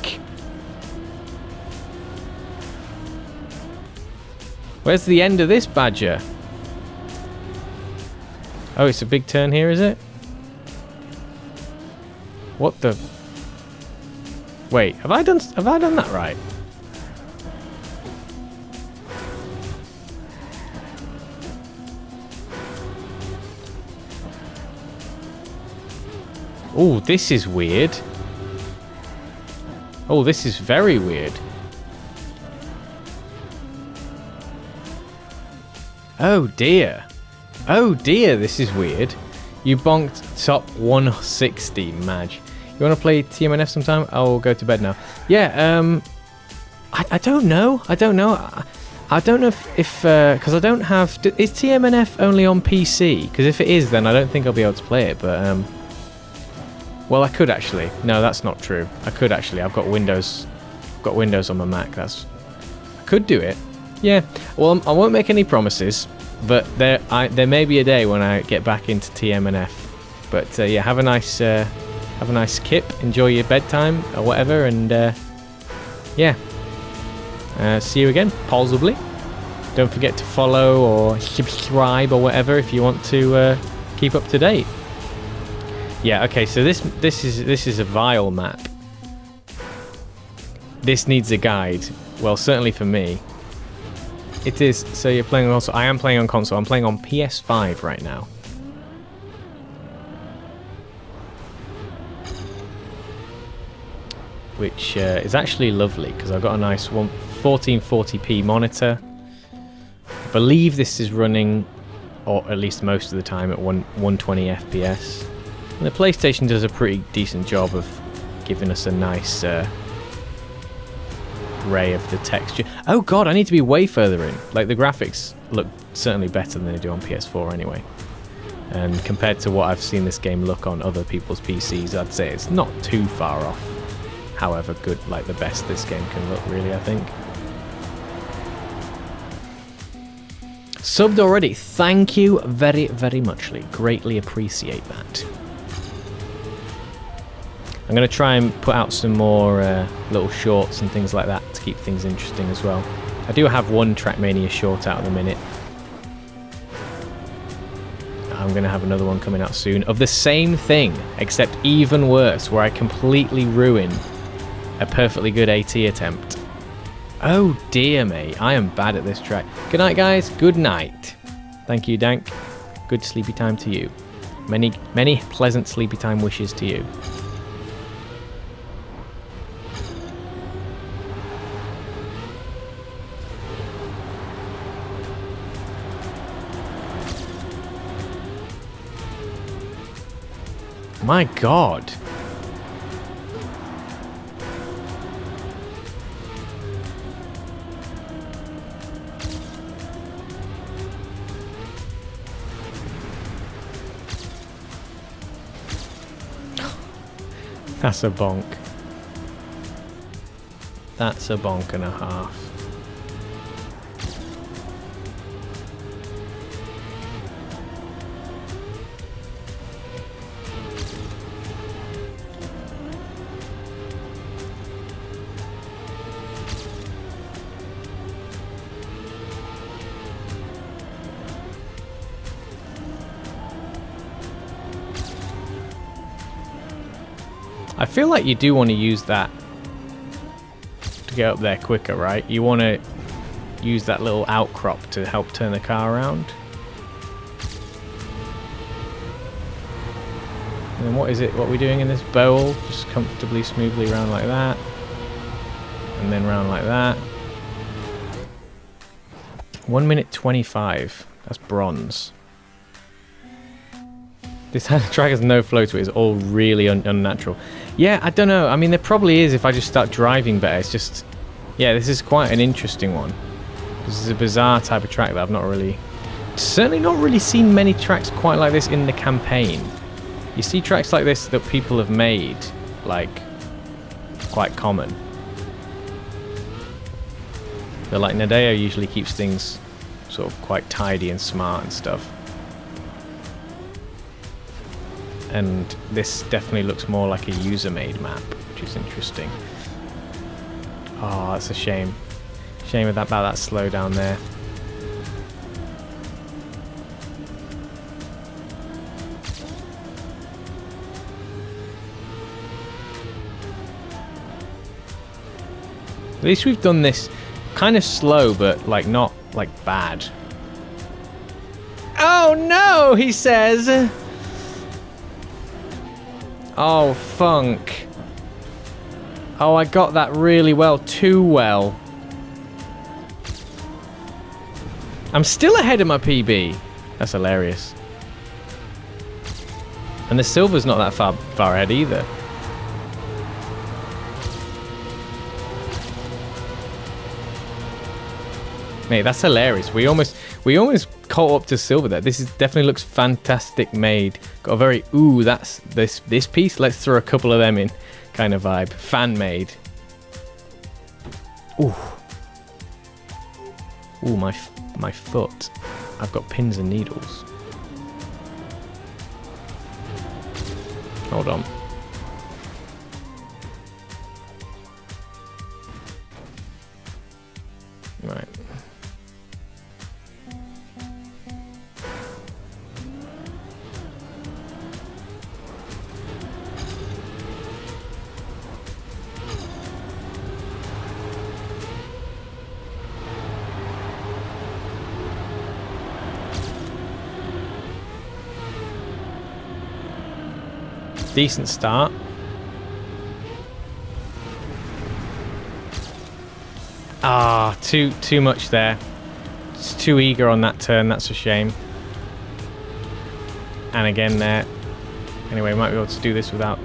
Where's the end of this badger? Oh, it's a big turn here, is it? What the? Wait, have I done that right? Oh, this is weird. Oh, this is very weird. Oh dear. Oh dear, this is weird. You bonked top 160, Madge. You want to play TMNF sometime? I'll go to bed now. Yeah, I don't know. I don't know if because I don't have... Is TMNF only on PC? Because if it is, then I don't think I'll be able to play it, but... Well, I could actually. No, that's not true. I could actually. I've got Windows on my Mac. I could do it. Yeah. Well, I won't make any promises, but there may be a day when I get back into TMNF. But yeah, have a nice kip. Enjoy your bedtime or whatever, and yeah. See you again, possibly. Don't forget to follow or subscribe or whatever if you want to keep up to date. Yeah, okay, so this is a vile map. This needs a guide. Well, certainly for me. It is. So you're playing on console. I am playing on console. I'm playing on PS5 right now. Which is actually lovely, because I've got a nice 1440p monitor. I believe this is running, or at least most of the time, at 120 FPS. And the PlayStation does a pretty decent job of giving us a nice array of the texture. Oh god, I need to be way further in. Like, the graphics look certainly better than they do on PS4 anyway. And compared to what I've seen this game look on other people's PCs, I'd say it's not too far off. However good, like the best this game can look, really, I think. Subbed already. Thank you very, very much, Lee. Greatly appreciate that. I'm going to try and put out some more little shorts and things like that to keep things interesting as well. I do have one Trackmania short out at the minute. I'm going to have another one coming out soon of the same thing, except even worse, where I completely ruin a perfectly good AT attempt. Oh dear me, I am bad at this track. Good night, guys. Good night. Thank you, Dank. Good sleepy time to you. Many, many pleasant sleepy time wishes to you. My god. That's a bonk. That's a bonk and a half. I feel like you do want to use that to get up there quicker, right? You want to use that little outcrop to help turn the car around. And then what is it? What are we doing in this bowl? Just comfortably, smoothly around like that. And then round like that. 1 minute 25. That's bronze. This track has no flow to it. It's all really unnatural. Yeah, I don't know. I mean, there probably is if I just start driving better. It's just... Yeah, this is quite an interesting one. This is a bizarre type of track that I've not really... Certainly not really seen many tracks quite like this in the campaign. You see tracks like this that people have made, like, quite common. But like, Nadeo usually keeps things sort of quite tidy and smart and stuff. And this definitely looks more like a user-made map, which is interesting. Oh, that's a shame. Shame about that slowdown there. At least we've done this kind of slow, but like not like bad. Oh no, he says. Oh, funk. Oh, I got that really well. Too well. I'm still ahead of my PB. That's hilarious. And the silver's not that far ahead either. Mate, that's hilarious. We almost caught up to silver there. This definitely looks fantastic made. Got a very that's this piece. Let's throw a couple of them in kind of vibe. Fan made. Ooh, my foot. I've got pins and needles. Hold on. Right. Decent start. Ah, too much there. It's too eager on that turn. That's a shame. And again there. Anyway, we might be able to do this without...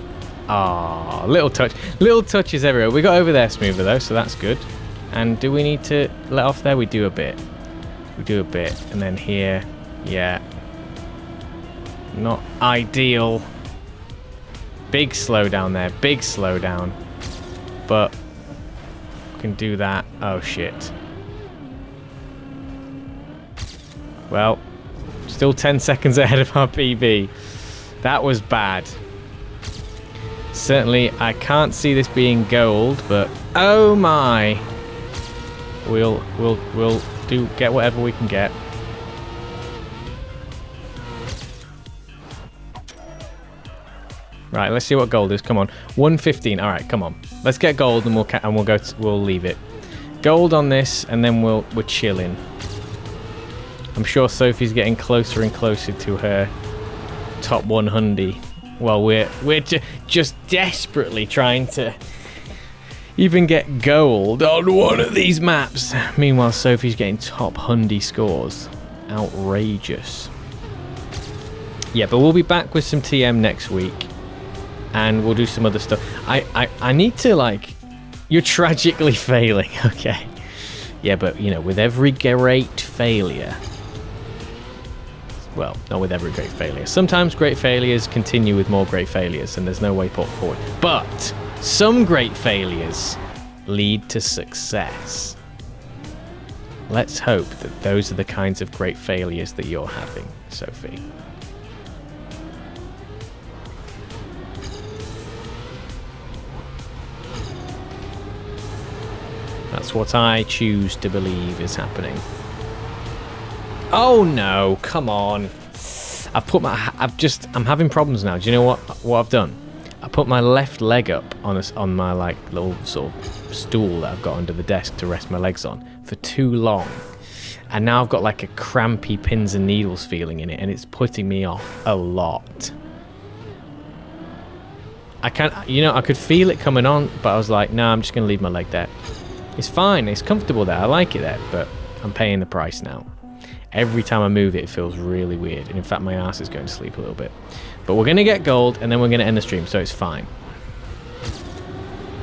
Ah, little touches everywhere. We got over there smoother though, so that's good. And do we need to let off there? We do a bit. We do a bit. And then here, yeah. Not ideal. Big slowdown there. Big slowdown. But we can do that. Oh, shit. Well, still 10 seconds ahead of our PB. That was bad. Certainly, I can't see this being gold, but oh my. We'll get whatever we can get. Right, let's see what gold is. Come on, 115. All right, come on. Let's get gold, and we'll leave it. Gold on this, and then we're chilling. I'm sure Sophie's getting closer and closer to her top 100. Well, we're just desperately trying to even get gold on one of these maps. Meanwhile, Sophie's getting top 100 scores. Outrageous. Yeah, but we'll be back with some TM next week. And we'll do some other stuff. I need to, like... You're tragically failing, okay. Yeah, but, you know, with every great failure... Well, not with every great failure. Sometimes great failures continue with more great failures, and there's no way forward. But some great failures lead to success. Let's hope that those are the kinds of great failures that you're having, Sophie. That's what I choose to believe is happening. Oh no, come on. I'm having problems now. Do you know what I've done? I put my left leg up on my like little sort of stool that I've got under the desk to rest my legs on for too long. And now I've got like a crampy pins and needles feeling in it, and it's putting me off a lot. I could feel it coming on, but I was like, no, I'm just going to leave my leg there. It's fine, it's comfortable there, I like it there, but I'm paying the price now. Every time I move it, it feels really weird, and in fact my ass is going to sleep a little bit. But we're going to get gold, and then we're going to end the stream, so it's fine.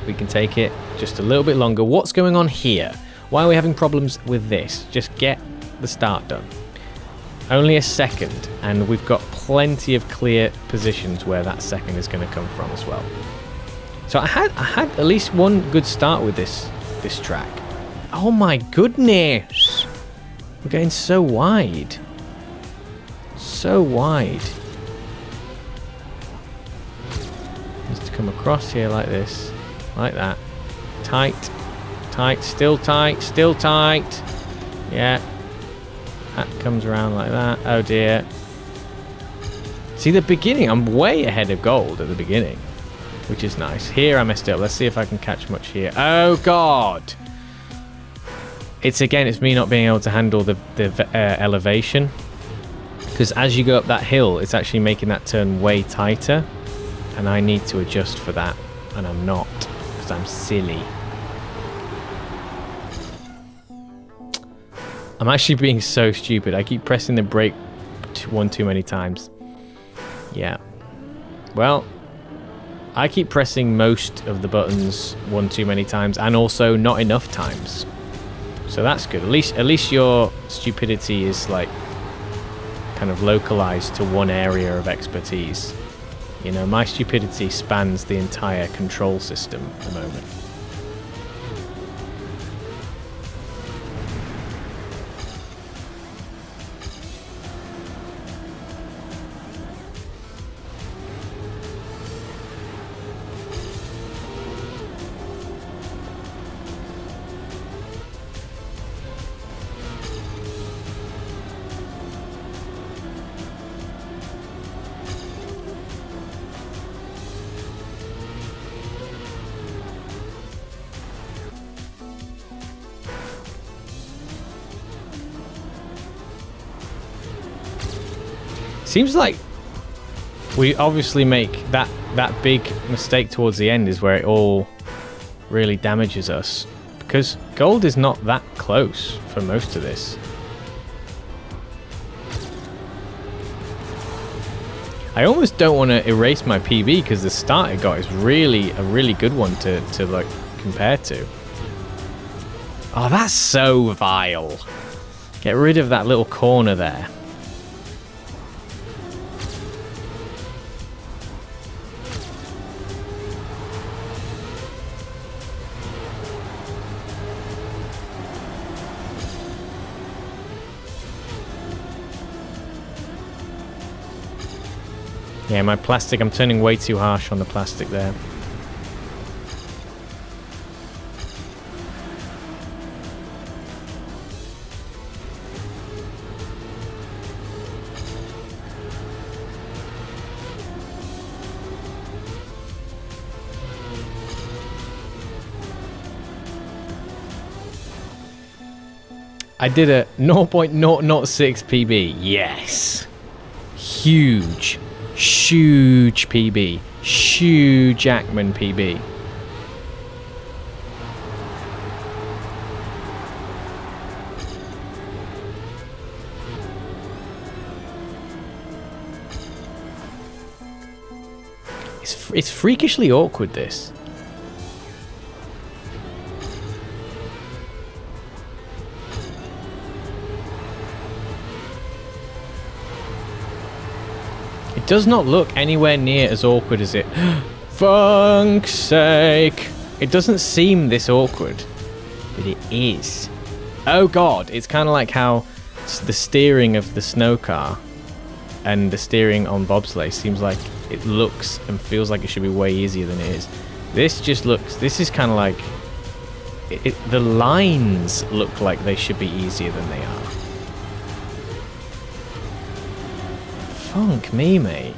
We can take it just a little bit longer. What's going on here? Why are we having problems with this? Just get the start done. Only a second, and we've got plenty of clear positions where that second is going to come from as well. So I had at least one good start with this track. Oh my goodness! We're getting so wide. So wide. Just come across here like this. Like that. Tight. Tight. Still tight. Still tight. Yeah. That comes around like that. Oh dear. See, the beginning, I'm way ahead of gold at the beginning, which is nice. Here I messed up. Let's see if I can catch much here. Oh god. It's me not being able to handle the elevation, because as you go up that hill, it's actually making that turn way tighter, and I need to adjust for that, and I'm not, because I'm silly. I'm actually being so stupid. I keep pressing the brake one too many times. Yeah. Well, I keep pressing most of the buttons one too many times, and also not enough times. So that's good. At least your stupidity is like kind of localized to one area of expertise. You know, my stupidity spans the entire control system at the moment. Seems like we obviously make that big mistake towards the end is where it all really damages us, because gold is not that close for most of this. I almost don't want to erase my PB, because the start I got is really a really good one to like compare to. Oh, that's so vile. Get rid of that little corner there. Yeah, my plastic, I'm turning way too harsh on the plastic there. I did a 0.006 PB. Yes. Huge. Huge PB. Huge Jackman PB. It's freakishly awkward, this. It does not look anywhere near as awkward as it. Funk's sake. It doesn't seem this awkward, but it is. Oh god, it's kind of like how the steering of the snow car and the steering on bobsleigh seems like it looks and feels like it should be way easier than it is. This just looks, this is kind of like, the lines look like they should be easier than they are. Funk me, mate.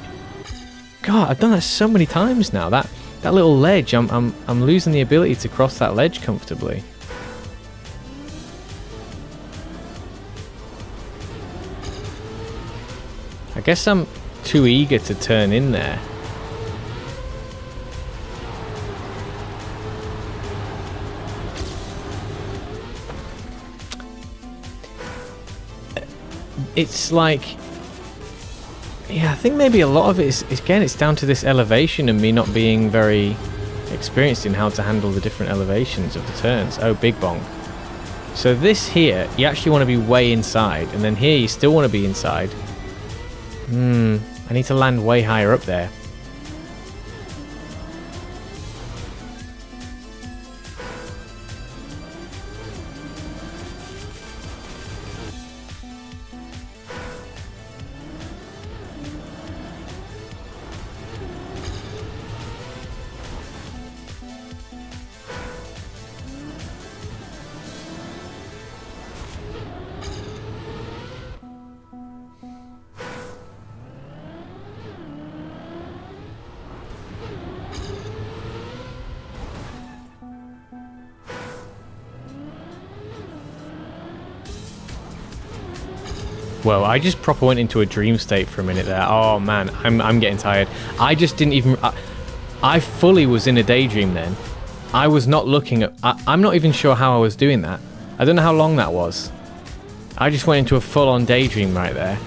God, I've done that so many times now. That little ledge, I'm losing the ability to cross that ledge comfortably. I guess I'm too eager to turn in there. It's like, yeah, I think maybe a lot of it is, again, it's down to this elevation and me not being very experienced in how to handle the different elevations of the turns. Oh, big bonk. So this here, you actually want to be way inside, and then here you still want to be inside. I need to land way higher up there. Whoa, I just proper went into a dream state for a minute there. Oh man, I'm getting tired. I just didn't even... I fully was in a daydream then. I was not looking at... I'm not even sure how I was doing that. I don't know how long that was. I just went into a full-on daydream right there.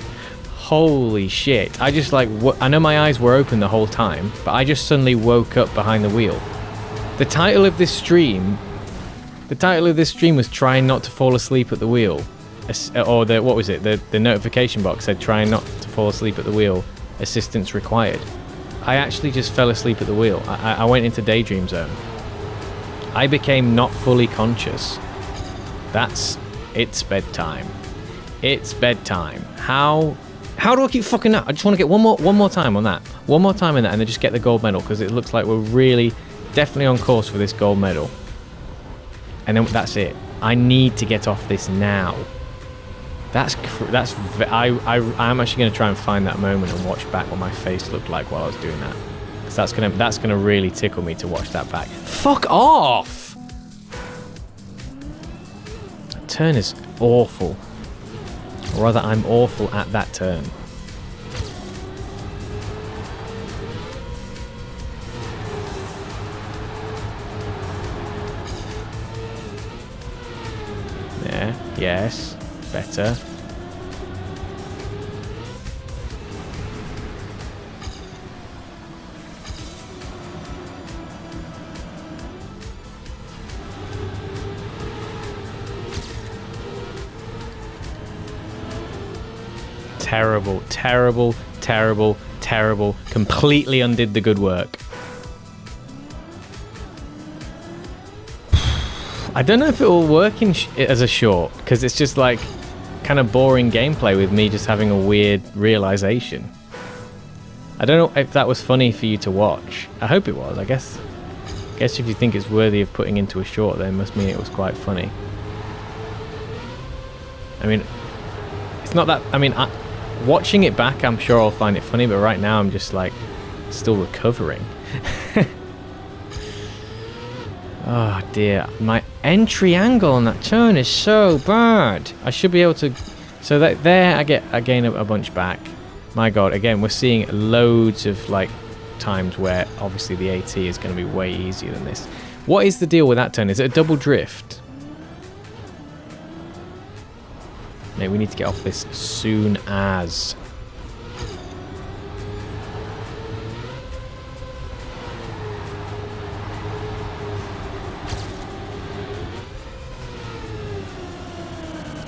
Holy shit. I just like... I know my eyes were open the whole time, but I just suddenly woke up behind the wheel. The title of this stream... The title of this stream was Trying Not to Fall Asleep at the Wheel. Or the, what was it? The notification box said trying not to fall asleep at the wheel, assistance required. I actually just fell asleep at the wheel. I went into daydream zone. I became not fully conscious. It's bedtime. It's bedtime. How do I keep fucking up? I just want to get one more time on that. One more time in that and then just get the gold medal, because it looks like we're really definitely on course for this gold medal. And then that's it. I need to get off this now. I'm actually going to try and find that moment and watch back what my face looked like while I was doing that. Because that's gonna really tickle me to watch that back. Fuck off! That turn is awful. Or rather, I'm awful at that turn. There, yes. Better. Terrible, terrible, terrible, terrible. Completely undid the good work. I don't know if it will work as a short, because it's just like kind of boring gameplay with me just having a weird realization. I don't know if that was funny for you to watch. I hope it was. I guess if you think it's worthy of putting into a short, then it must mean it was quite funny. I mean, it's not that... I mean, watching it back, I'm sure I'll find it funny, but right now I'm just like still recovering. Oh dear, my entry angle on that turn is so bad. I should be able to... So that there I gain a bunch back. My god, again, we're seeing loads of like times where obviously the AT is going to be way easier than this. What is the deal with that turn? Is it a double drift? Mate, we need to get off this as soon as...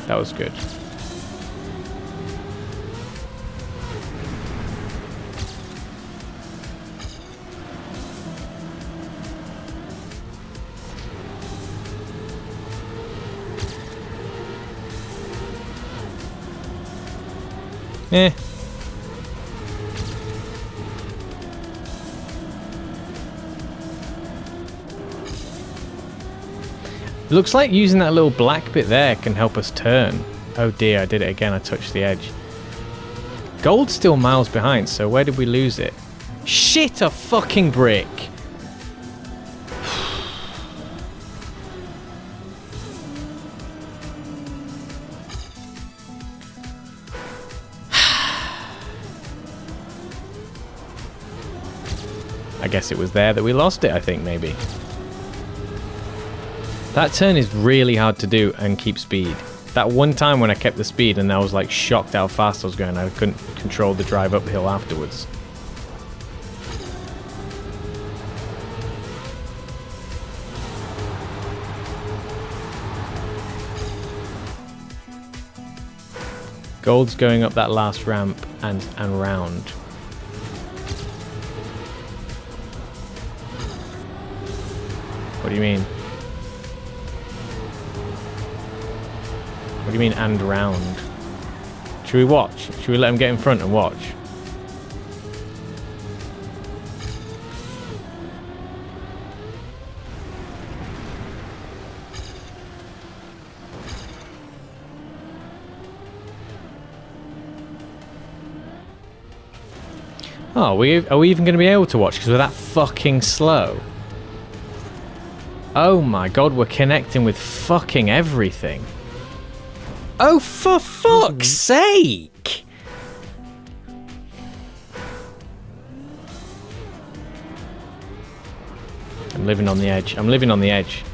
That was good. Eh. Looks like using that little black bit there can help us turn. Oh dear, I did it again. I touched the edge. Gold's still miles behind, so where did we lose it? Shit, a fucking brick! I guess it was there that we lost it, I think, maybe. That turn is really hard to do and keep speed. That one time when I kept the speed and I was like shocked how fast I was going, I couldn't control the drive uphill afterwards. Gold's going up that last ramp and round. What do you mean? What do you mean and round? Should we watch? Should we let him get in front and watch? Oh, are we even going to be able to watch because we're that fucking slow? Oh my god, we're connecting with fucking everything. Oh, for fuck's sake! I'm living on the edge. I'm living on the edge.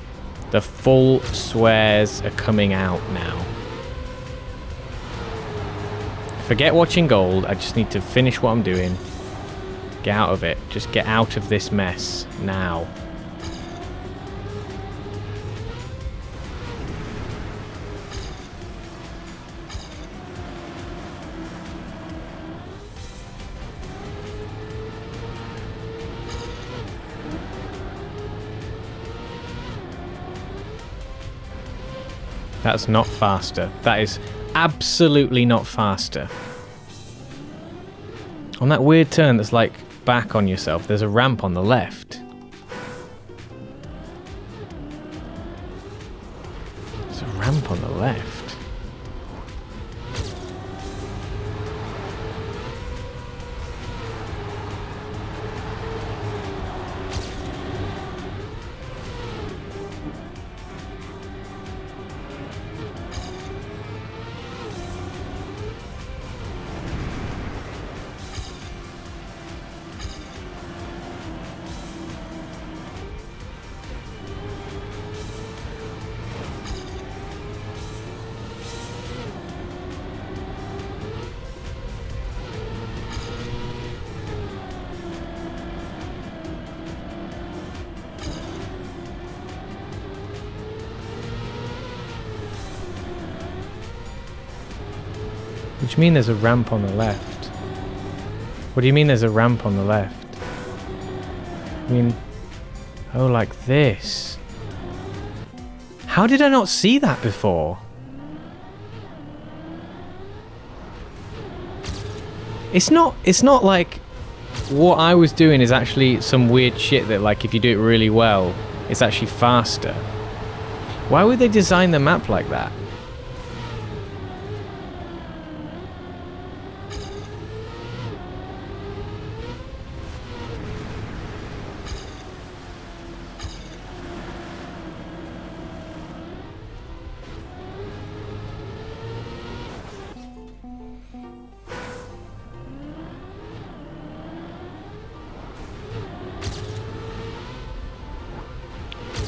The full swears are coming out now. Forget watching Gold. I just need to finish what I'm doing. Get out of it. Just get out of this mess now. That's not faster. That is absolutely not faster. On that weird turn that's like back on yourself, there's a ramp on the left. There's a ramp on the left. What do you mean there's a ramp on the left? What do you mean there's a ramp on the left? I mean, oh, like this. How did I not see that before? It's not like what I was doing is actually some weird shit that, like, if you do it really well, it's actually faster. Why would they design the map like that?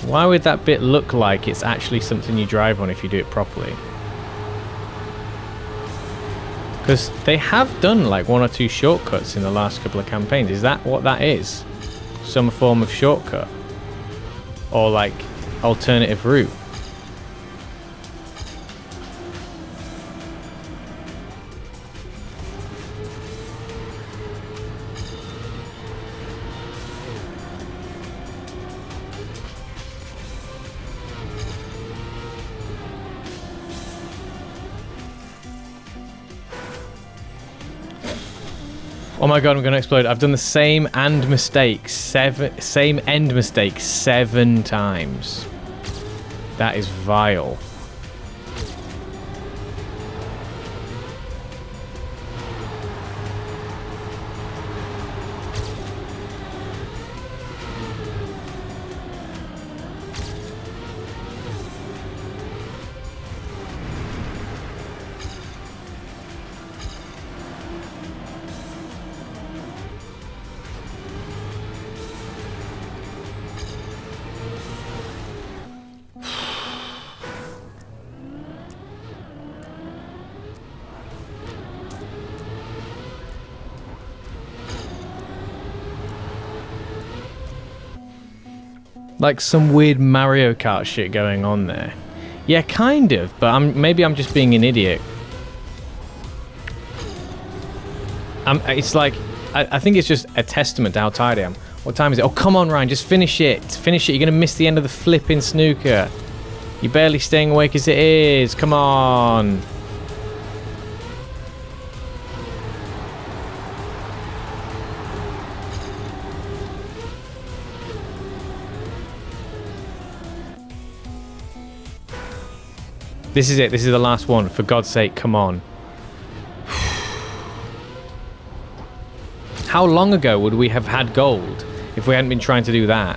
Why would that bit look like it's actually something you drive on if you do it properly? Because they have done like one or two shortcuts in the last couple of campaigns. Is that what that is? Some form of shortcut? Or like alternative route? Oh my god, I'm going to explode. I've done the same end mistake 7 times. That is vile. Like some weird Mario Kart shit going on there. Yeah, kind of, but maybe I'm just being an idiot. It's like, I think it's just a testament to how tired I am. What time is it? Oh, come on, Ryan, just finish it. Finish it. You're going to miss the end of the flipping snooker. You're barely staying awake as it is. Come on. This is it. This is the last one. For God's sake, come on. How long ago would we have had gold if we hadn't been trying to do that?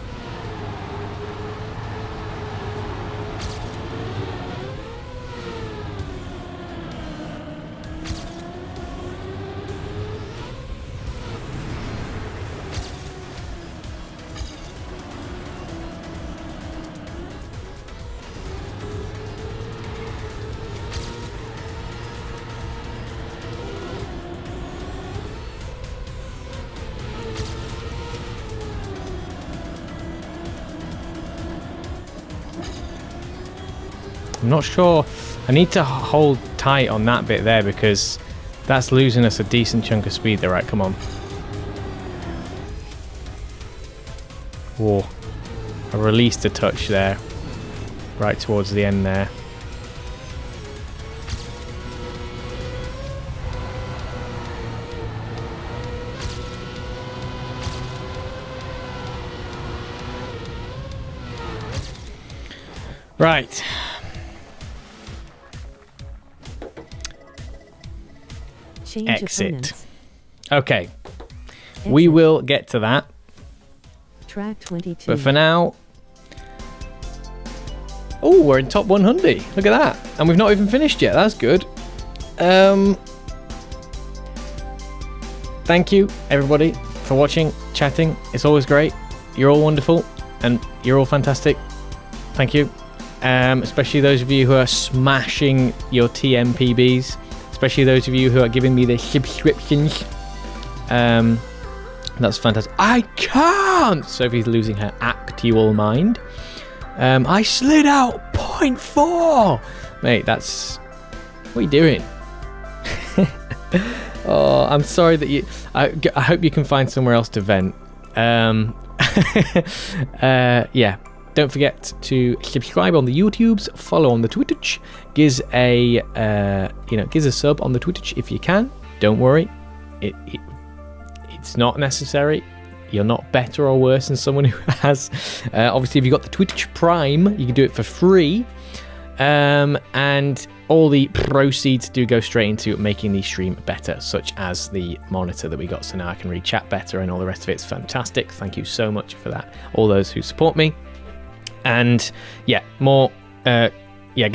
I'm not sure. I need to hold tight on that bit there because that's losing us a decent chunk of speed there. Right, come on. Whoa. I released a touch there. Right towards the end there. Right. Exit. Okay. We will get to that.
Track 22.
But for now... Oh, we're in top 100. Look at that. And we've not even finished yet. That's good. Thank you, everybody, for watching, chatting. It's always great. You're all wonderful. And you're all fantastic. Thank you. Especially those of you who are smashing your TMPBs. Especially those of you who are giving me the subscriptions. That's fantastic. I can't! Sophie's losing her actual mind. I slid out 0.4! Mate, that's... What are you doing? Oh, I'm sorry that you... I hope you can find somewhere else to vent. Yeah. Don't forget to subscribe on the YouTubes, follow on the Twitch, gives a sub on the Twitch if you can. Don't worry, it's not necessary. You're not better or worse than someone who has. Obviously, if you've got the Twitch Prime, you can do it for free, and all the proceeds do go straight into making the stream better, such as the monitor that we got. So now I can read chat better and all the rest of it. It's fantastic. Thank you so much for that. All those who support me. And yeah, more get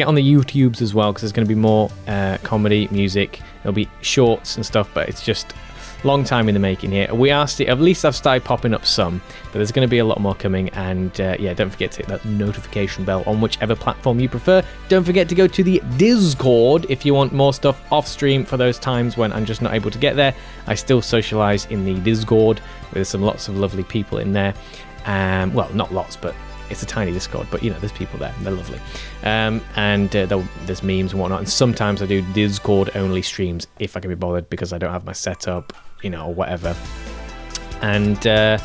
on the YouTubes as well, because there's going to be more comedy, music. There'll be shorts and stuff, but it's just long time in the making here. We are at least I've started popping up some, but there's going to be a lot more coming. And yeah, don't forget to hit that notification bell on whichever platform you prefer. Don't forget to go to the Discord if you want more stuff off stream for those times when I'm just not able to get there. I still socialize in the Discord with lots of lovely people in there. Well, not lots, but it's a tiny Discord, but there's people there. They're lovely. And there's memes and whatnot. And sometimes I do Discord only streams if I can be bothered, because I don't have my setup, or whatever. And yeah,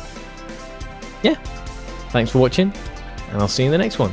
thanks for watching, and I'll see you in the next one.